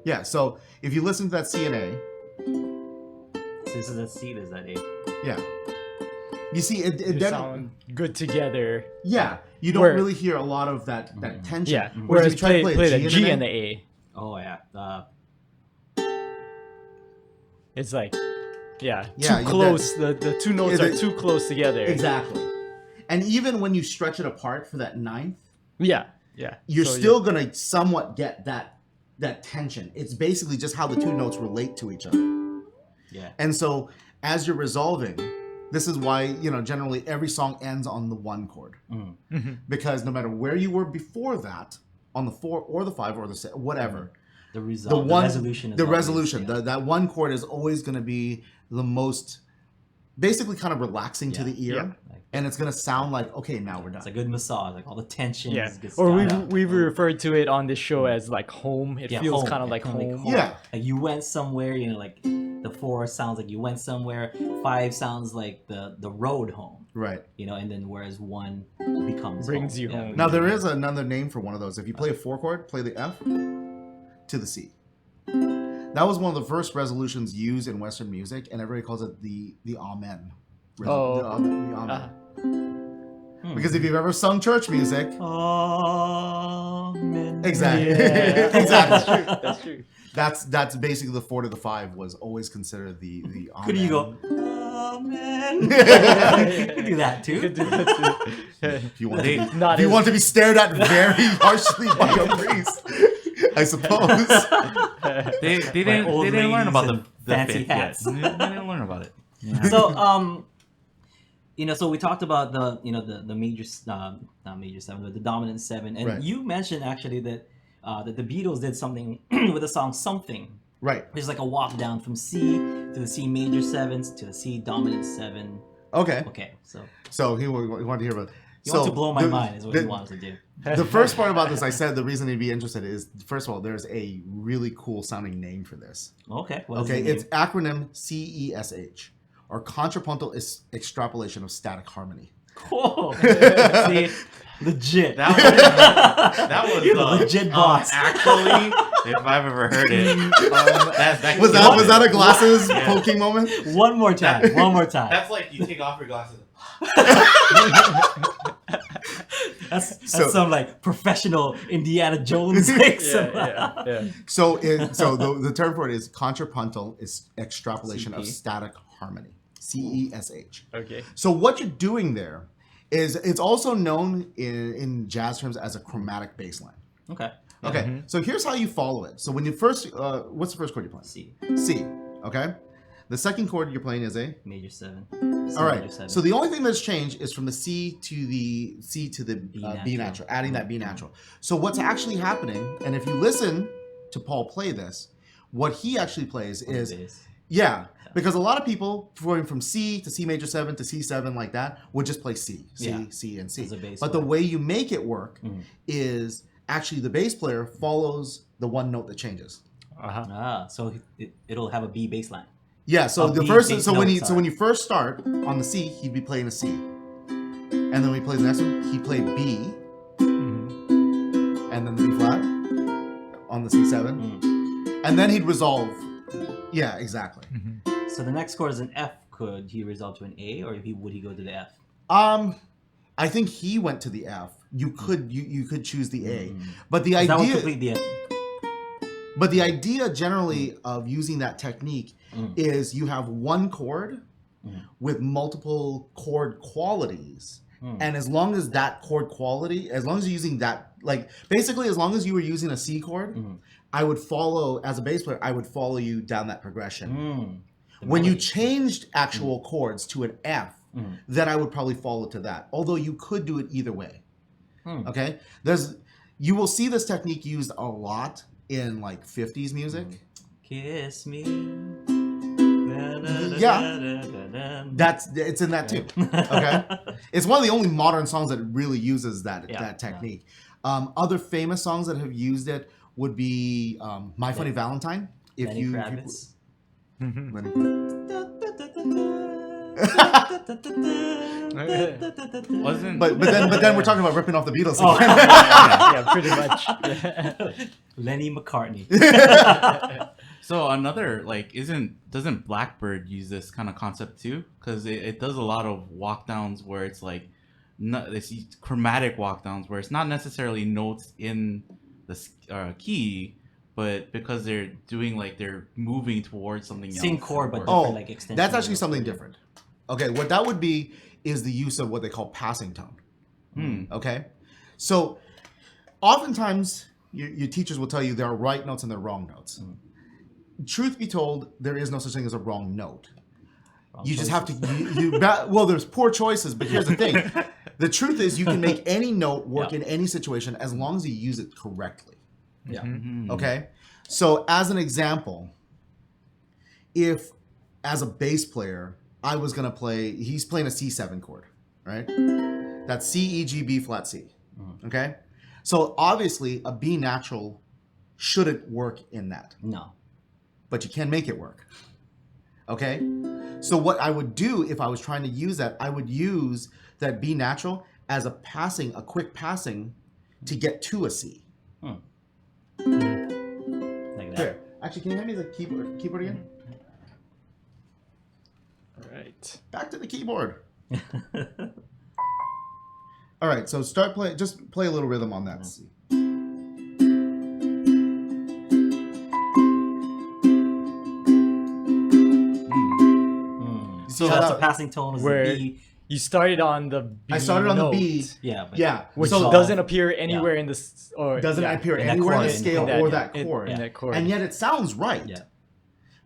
Yeah. So if you listen to that C and A. So this is that C, this is that A. Yeah. You see, it sound good together. Yeah, you don't really hear a lot of that tension. Yeah, whereas you try to play the G and the A. Oh yeah. it's like, Yeah, too close. The two notes are too close together. Exactly. And even when you stretch it apart for that ninth, yeah, you're still gonna somewhat get that tension. It's basically just how the two notes relate to each other. Yeah. And so as you're resolving, this is why, you know, generally every song ends on the 1 chord. Because no matter where you were before that, on the 4 or the 5 or the 6, whatever, the resolution is always, that 1 chord is always going to be the most basically kind of relaxing to the ear, and it's going to sound like, okay, now we're done. It's a good massage, like all the tension gets or we've referred to it on this show as like home. It feels kind of like home. Yeah. Like you went somewhere, you know, like the 4 sounds like you went somewhere, 5 sounds like the road home. Right. You know, and then whereas 1 becomes brings home. you home. Now there is another name for one of those. If you play a 4 chord, play the F to the C. That was one of the first resolutions used in Western music, and everybody calls it the Amen. The Amen. Because if you've ever sung church music, Amen. Exactly. Yeah. Exactly. That's true. That's basically the 4 to the 5 was always considered the Amen. Could you go, Amen? You could do that too. You could do that too. If you want, to be stared at very harshly by a priest, I suppose. They didn't learn about the fancy fifth hats. yet. They didn't learn about it. Yeah. So you know, so we talked about the major, not major 7, but the dominant 7, and you mentioned actually that the Beatles did something with the song "Something," right? Which is like a walk down from C to the C major 7s to the C dominant 7. Okay. So he wanted to hear about. You want to blow my mind is what he wanted to do. The first part about this, I said the reason he'd be interested is, first of all, there's a really cool sounding name for this. Okay. It's acronym C.E.S.H. or contrapuntal extrapolation of static harmony. Cool. See, legit. That was the legit boss. Actually, if I've ever heard it, was that a glasses poking moment? One more time. That's like you take off your glasses. That's some like professional Indiana Jones. So the term for it is contrapuntal extrapolation of static harmony. C.E.S.H. Okay. So what you're doing there is, it's also known in jazz terms as a chromatic bass line. Okay. So here's how you follow it. So when you first, what's the first chord you're playing? C. Okay. The second chord you're playing is a major 7. All right. So the only thing that's changed is from the C to the B natural, adding that B natural. So what's actually happening, and if you listen to Paul play this, what he actually plays is because a lot of people going from C to C major 7 to C7 like that would just play C, and C. But the way you make it work is actually the bass player follows the one note that changes. So it'll have a B bass line. Yeah, so when you first start on the C, he'd be playing a C. And then when we play the next one, he'd play B. And then the B flat on the C7. And then he'd resolve. Yeah, exactly. So the next chord is an F. Could he resolve to an A, or would he go to the F? I think he went to the F. You could choose the A. But the idea that would complete the F. But the idea generally of using that technique is you have one chord with multiple chord qualities. And as long as that chord quality, as long as you're using that, like basically as long as you were using a C chord, I would follow, as a bass player, I would follow you down that progression. When you changed actual chords to an F, then I would probably follow to that. Although you could do it either way. Okay? You will see this technique used a lot in like 50s music. Kiss me. Yeah. It's in that too. Okay? It's one of the only modern songs that really uses that technique. Other famous songs that have used it would be My Funny Valentine. Lenny Kravitz. Lenny But then we're talking about ripping off the Beatles again. Yeah, pretty much. Lenny McCartney. So another doesn't Blackbird use this kind of concept too? Because it does a lot of walk downs where it's like chromatic walk downs where it's not necessarily notes in the key, but because they're doing like they're moving towards something else. Same chord, but or- different like extension. That's actually something different. Okay, what that would be is the use of what they call passing tone. Okay, so oftentimes your teachers will tell you there are right notes and there are wrong notes. Truth be told, there is no such thing as a wrong note. You just have to. Well, there's poor choices, but here's the thing: the truth is, you can make any note work in any situation as long as you use it correctly. Yeah. Okay. So, as an example, if as a bass player, I was gonna play, he's playing a C7 chord, right? That's C, E, G, B flat C. Okay. So obviously, a B natural shouldn't work in that. No. But you can make it work. Okay? So what I would do if I was trying to use that, I would use that B natural as a quick passing to get to a C. Like that. Here. Actually, can you hand me the keyboard again? All right. Back to the keyboard. All right, so just play a little rhythm on that C. So that's a passing tone is Where the B. you started on the B I started on note, the B. Yeah. Yeah. which So doesn't appear anywhere in this or doesn't appear in that anywhere in the chord. scale In that- or that in- chord. in that chord. And yet it sounds right. Yeah.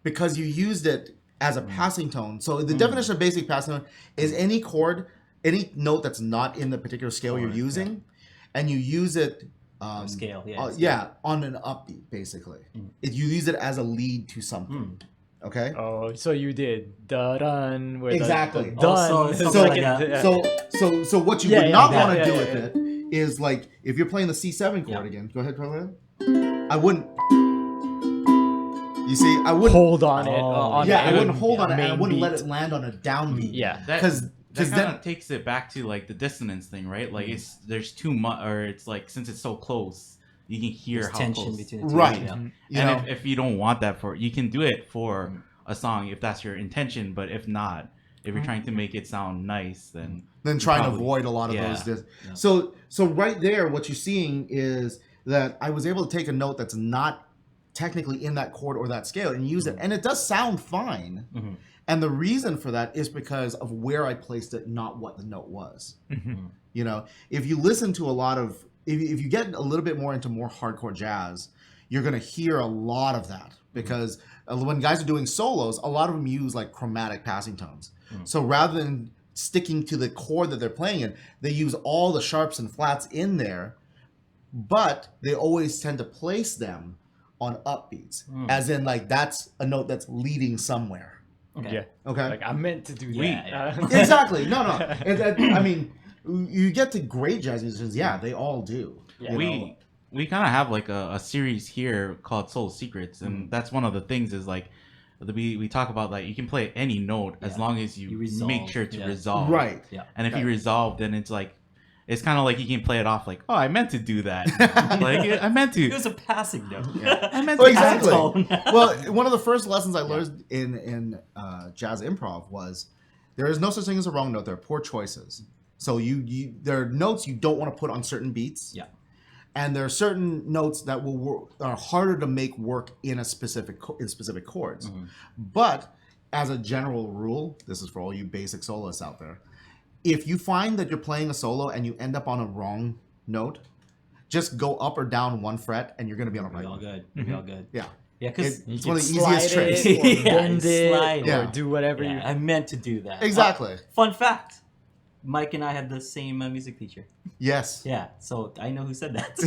Because you used it as a passing tone. So the definition of basic passing tone is any chord, any note that's not in the particular scale you're using, and you use it Scale, on an upbeat, basically. You use it as a lead to something. Okay? Oh, so you did da dun where Exactly. the dun. Oh, is so like like a- that. So what you Yeah, would yeah, not yeah, want to yeah, do yeah, with yeah. it is like if you're playing the C7 chord Yeah. again. Go ahead, play it. I wouldn't. You see, I wouldn't hold on it. Oh, On Yeah, the I wouldn't hold on it, and I main wouldn't let beat. it land on a downbeat. Yeah. That 'Cause kind then- of takes it back to like the dissonance thing, right? Like there's too much, or it's like since it's so close, you can hear There's how tension close. between the two. Right. Yeah. You know, And if you don't want that you can do it for a song if that's your intention, but if not, if you're trying to make it sound nice, then then you try and probably- avoid a lot of yeah. those. So right there, what you're seeing is that I was able to take a note that's not technically in that chord or that scale and use it, and it does sound fine. And the reason for that is because of where I placed it, not what the note was. You know, if you listen to a lot of, if you get a little bit more into more hardcore jazz, you're going to hear a lot of that because when guys are doing solos, a lot of them use like chromatic passing tones. So rather than sticking to the chord that they're playing in, they use all the sharps and flats in there, but they always tend to place them on upbeats, as in like that's a note that's leading somewhere. Okay. Yeah. Okay. Like I meant to do Yeah, that. Exactly. No. I mean, you get to great jazz musicians. Yeah, they all do. Yeah. you know? we kind of have like a series here called Soul Secrets, and that's one of the things is like we talk about like you can play any note as long as you resolve, make sure to yeah. resolve. Right. Yeah. And if Okay. you resolve, then it's like it's kind of like you can play it off like, oh, I meant to do that. Like I meant It to. was a passing note. I meant Oh, to. exactly. Tone. Well, one of the first lessons I learned in jazz improv was there is no such thing as a wrong note. There are poor choices. So there are notes you don't want to put on certain beats. Yeah. And there are certain notes that are harder to make work in specific chords. But as a general rule, this is for all you basic soloists out there. If you find that you're playing a solo and you end up on a wrong note, just go up or down one fret and you're going to be on a Be right all one. good. Be all good. Yeah. Yeah, because It's You one can of the slide easiest tricks. it, or Yeah, bend it, slide. or Yeah. do whatever you. I meant to do that. Exactly. Fun fact. Mike and I had the same music teacher. Yes. Yeah, so I know who said that.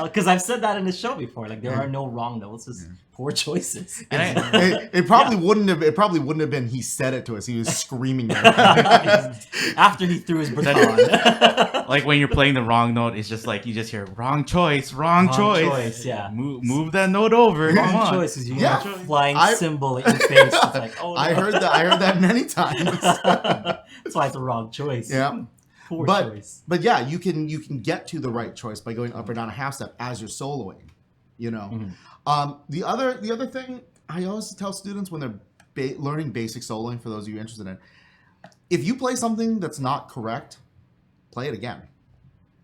Because I've said that in the show before. Like there are no wrong notes, just poor choices. And I, It probably wouldn't have. It probably wouldn't have been. He said it to us. He was screaming at us. After he threw his baton. like when you're playing the wrong note, it's just like you just hear wrong choice, wrong choice. Yeah. Move that note over. Come Wrong on. choices. You Yeah. have a flying I- symbol in your face. It's like, oh no. I heard that. I heard that many times. That's why it's a wrong choice. Yeah. Poor But choice. yeah, you can get to the right choice by going up or down a half step as you're soloing. You know. The other thing I always tell students when they're learning basic soloing, for those of you interested in it, if you play something that's not correct, play it again.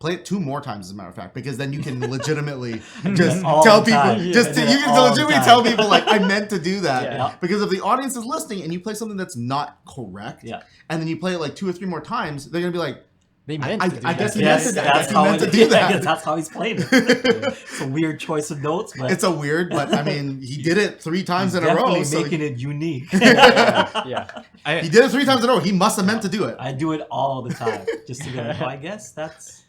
Play it 2 more times, as a matter of fact, because then you can legitimately just All tell the people. time. You Yeah. can All the legitimately time. tell people like, I meant to do that. Yeah. Because if the audience is listening and you play something that's not correct, Yeah. and then you play it like 2 or 3 more times, they're gonna be like, They meant I to do guess that. he meant to do that. That's He how meant it- to do yeah, that. I guess that's how he's playing it. It's a weird choice of notes, but It's a weird, but I mean, he did it 3 times he's in a row. definitely So making it unique. Yeah. he did it 3 times in a row. He must have meant to do it. I do it all the time just to be like, oh, I guess that's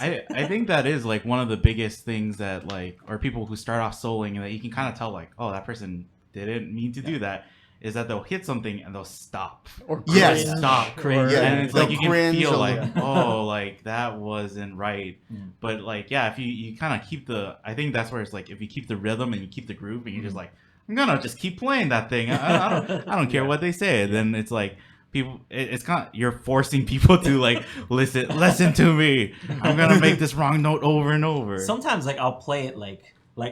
I think that is like one of the biggest things that like, or people who start off soloing and that you can kind of tell like, oh, that person didn't mean to do that, is that they'll hit something and they'll stop. Or Yes. cringe, Stop. or- Yeah. And it's like They'll you can cringe feel a like, little. oh, like that wasn't right. Mm. But like, yeah, if you kind of keep I think that's where it's like, if you keep the rhythm and you keep the groove and you're just like, I'm gonna just keep playing that thing. I don't care what they say. Then it's like people, it's kind of, you're forcing people to like listen to me. I'm gonna make this wrong note over and over. Sometimes like I'll play it like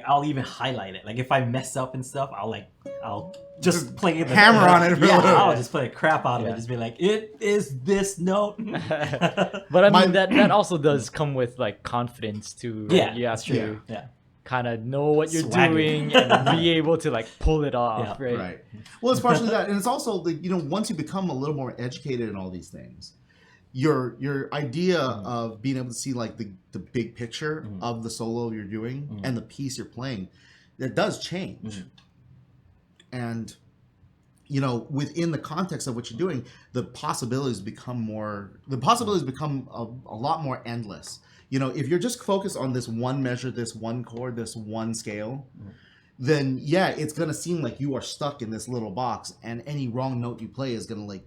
I'll even highlight it. Like if I mess up and stuff, I'll just play it. Hammer on it for a Yeah, little I'll bit. just play the crap out of it. Yeah. Just be like, it is this note. But I mean that also does come with like confidence too. Right? Yeah, You have that's true. to Yeah. kind of know what you're Swagger. doing and be able to like pull it off, Yeah. right? Right. Well, it's partially that, and it's also like, once you become a little more educated in all these things, your idea of being able to see like the big picture of the solo you're doing and the piece you're playing, that does change. And within the context of what you're doing, the possibilities become a lot more endless. If you're just focused on this one measure, this one chord, this one scale, then yeah, it's gonna seem like you are stuck in this little box, and any wrong note you play is gonna like,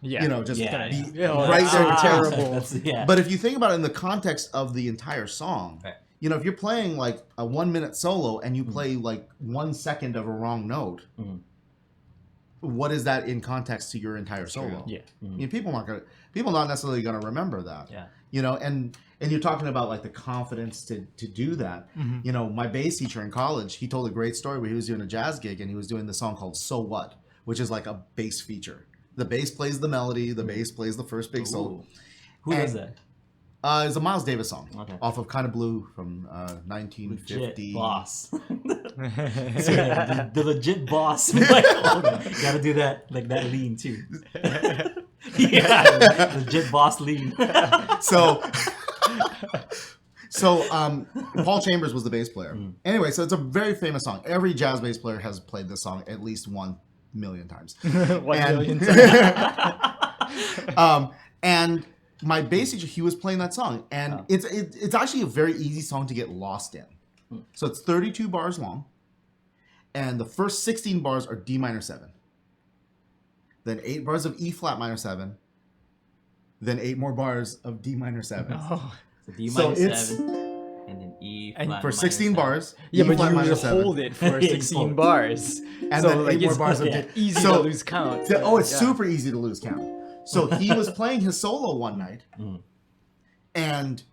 just Yeah, be yeah. Oh, right that's there. so with terrible. you. That's- yeah. But if you think about it in the context of the entire song, Right. if you're playing like a 1 minute solo and you play like 1 second of a wrong note, what is that in context to your entire solo? Yeah. People not necessarily gonna remember that. Yeah. And you're talking about like the confidence to do that. My bass teacher in college, he told a great story where he was doing a jazz gig and he was doing the song called "So What," which is like a bass feature. The bass plays the melody, the bass plays the first big solo. Ooh. Who does that? It's a Miles Davis song off of Kind of Blue from Legit 1950. boss. the legit boss. Like, gotta do that like that lean too. Yeah, legit boss lean. So Paul Chambers was the bass player. Anyway, so it's a very famous song. Every jazz bass player has played this song at least 1 million times. 1 million And my bass teacher, he was playing that song, and it's actually a very easy song to get lost in. So it's 32 bars long, and the first 16 bars are D minor 7. Then 8 bars of E flat minor 7. Then 8 more bars of D minor 7. Oh. So D So minor it's- 7, and then E And flat For minor 16 7. bars, Yeah, E but flat you minor just 7. hold it for 16 bars. And so then like 8 more it's bars of yeah. D. easy So- to lose count. It's Yeah. super easy to lose count. So he was playing his solo one night, and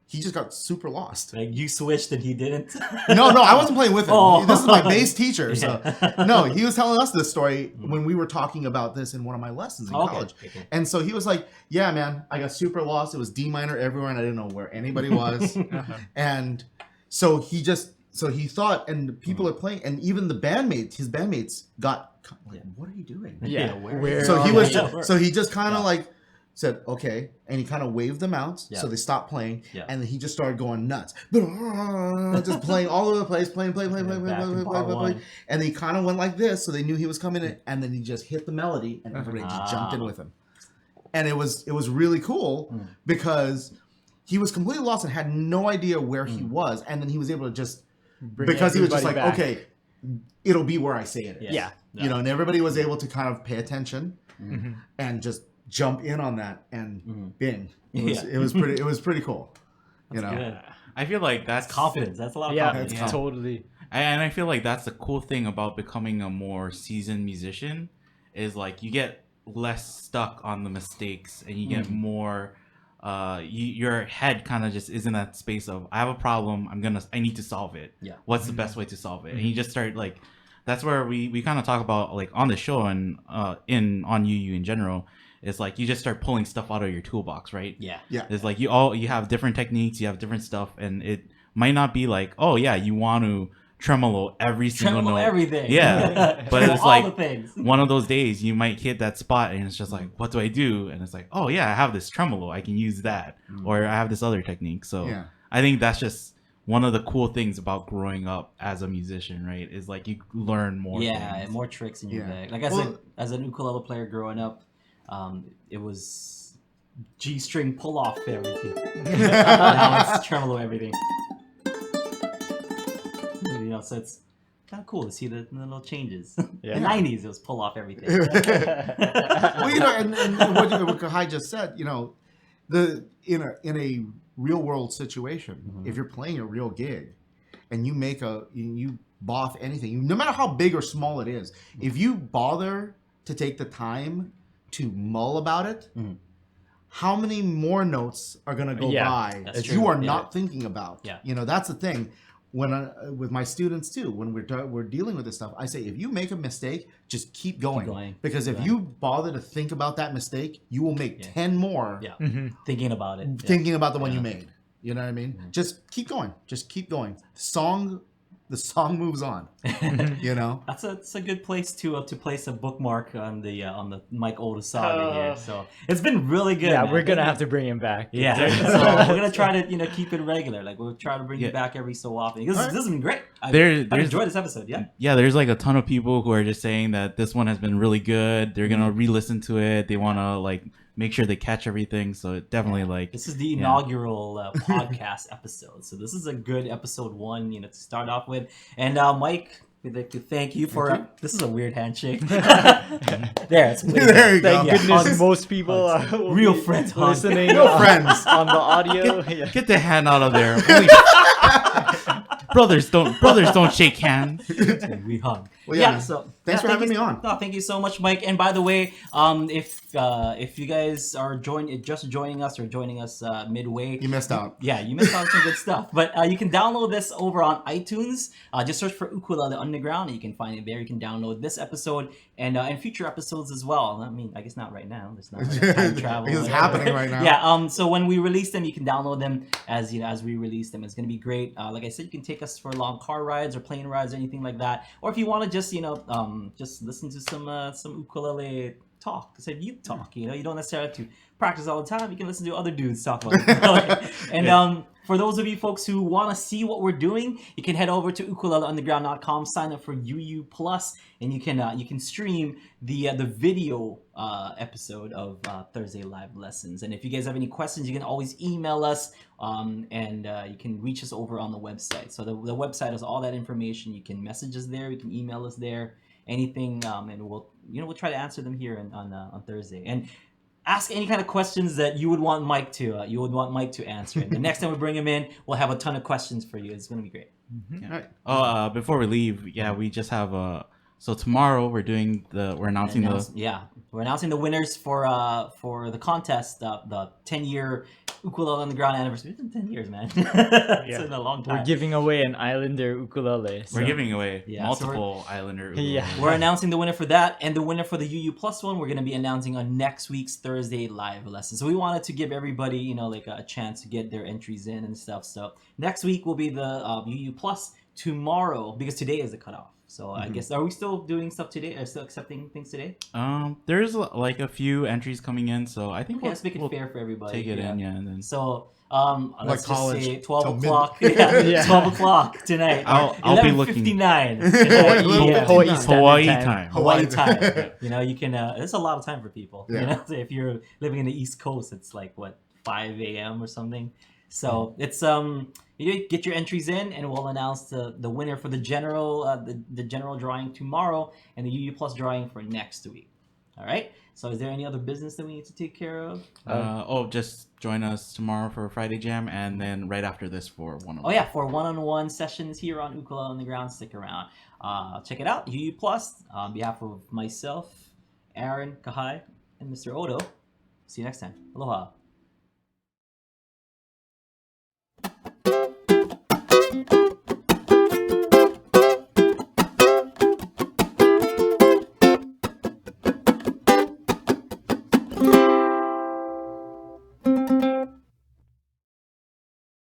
he just got super lost. Like you switched and he didn't. No, I wasn't playing with him. Oh. This is my bass teacher. So Yeah. no, he was telling us this story when we were talking about this in one of my lessons in Okay. college. Okay. And so he was like, "Yeah, man, I got super lost. It was D minor everywhere, and I didn't know where anybody was." And so he thought, and people are playing, and even his bandmates got like, "What are you doing?" Yeah, where- So he are was, they? so he just kind of Yeah. like said, "Okay," and he kind of waved them out, Yeah. so they stopped playing, Yeah. and then he just started going nuts, just playing all over the place, playing, Back in bar one. and he kind of went like this, so they knew he was coming in, and then he just hit the melody, and everybody just jumped in with him, and it was really cool because he was completely lost and had no idea where he was, and then he was able to just because he was just like, everybody back. okay, it'll be where I say it is. Yeah. And everybody was able to kind of pay attention and just jump in on that, and bing, it was pretty cool. Good. I feel like that's Confidence. That's a lot of Yeah, confidence. Yeah. totally. And I feel like that's the cool thing about becoming a more seasoned musician is like you get less stuck on the mistakes and you get more your head kind of just is in that space of I have a problem, I need to solve it. Yeah. What's the best way to solve it? And you just start that's where we kind of talk about like on the show and on UU in general it's like you just start pulling stuff out of your toolbox, right? Yeah. It's like you have different techniques, you have different stuff, and it might not be like, oh yeah, you want to tremolo every single note, everything. Yeah, but it's all like the things. one of those days you might hit that spot, and it's just like, what do I do? And it's like, oh yeah, I have this tremolo, I can use that, or I have this other technique. So I think that's just one of the cool things about growing up as a musician, right? Is like you learn more. And more tricks in your bag. Like I said, as an ukulele player growing up, it was G string pull off everything. Now it's tremolo everything. You know, so it's kind of cool to see the little changes. The 90s, it was pull off everything. Well, you know, and what Kahai just said, you know, in a real world situation, if you're playing a real gig and you make you boff anything, no matter how big or small it is, if you bother to take the time to mull about it, how many more notes are going to go by that you are not thinking about? You know, that's the thing. When with my students too, when we're dealing with this stuff, I say, if you make a mistake, just keep going. Because if you bother to think about that mistake, you will make 10 more thinking about it. Thinking about the one you made. You know what I mean? Just keep going. Just keep going. The song moves on. You know? That's a good place to place a bookmark on the Mike Odo saga here. So it's been really good. Yeah, man. we're gonna have to bring him back. Yeah, so we're gonna try to keep it regular. Like we'll try to bring you back every so often. This has been great. I've enjoyed this episode. Yeah, there's like a ton of people who are just saying that this one has been really good. They're gonna re-listen to it. They want to like make sure they catch everything. So it definitely like this is the inaugural podcast episode. So this is a good episode 1, to start off with. And Mike, we'd like to thank you for this is a weird handshake. There you go. Thank goodness most people are real friends listening. Real friends on the audio. Get the hand out of there. Brothers don't shake hands. We hug. Well, so thanks for having me on. No, thank you so much, Mike. And by the way, if you guys are just joining us or joining us midway, you missed out. Yeah, you missed out on some good stuff. But you can download this over on iTunes. Just search for Ukulele Underground, and you can find it there. You can download this episode and future episodes as well. I mean, I guess not right now. There's not time travel. It's happening right now. Yeah. So when we release them, you can download them as we release them. It's gonna be great. Like I said, you can take us for long car rides or plane rides or anything like that. Or if you want to just just listen to some ukulele talk. I said you talk. You don't necessarily have to practice all the time. You can listen to other dudes talk about ukulele. And for those of you folks who want to see what we're doing, you can head over to ukuleleunderground.com, sign up for UU Plus, and you can stream the video episode of Thursday Live Lessons. And if you guys have any questions, you can always email us, and you can reach us over on the website. So the website has all that information. You can message us there. You can email us there. Anything, and we'll try to answer them here on Thursday. And ask any kind of questions that you would want Mike to answer. And the next time we bring him in, we'll have a ton of questions for you. It's going to be great. Mm-hmm. Yeah. All right. Before we leave, we just have so tomorrow we're announcing the winners for the contest, the 10-year Ukulele on the Ground anniversary. It's been 10 years, man. It's been a long time. We're giving away an Islander ukulele. We're giving away multiple Islander ukulele. Yeah. We're announcing the winner for that, and the winner for the UU Plus one we're going to be announcing on next week's Thursday Live Lesson. So we wanted to give everybody, like a chance to get their entries in and stuff. So next week will be the UU Plus. Tomorrow, because today is the cutoff. So I guess, are we still doing stuff today? Are we still accepting things today? There's like a few entries coming in, so I think let's make it fair for everybody. Take it in, and then. So let's just say 12 o'clock. 12 o'clock tonight. I'll be looking. 11:59. Hawaii time. You can. It's a lot of time for people. So if you're living in the East Coast, it's like 5 a.m. or something. So it's you get your entries in, and we'll announce the winner for the general the general drawing tomorrow, and the UU Plus drawing for next week. All right. So is there any other business that we need to take care of? Just join us tomorrow for Friday Jam, and then right after this for one-on-one. Oh yeah, for one-on-one sessions here on Ukulele on the Ground. Stick around. Check it out. UU Plus. On behalf of myself, Aaron, Kahai, and Mr. Odo. See you next time. Aloha.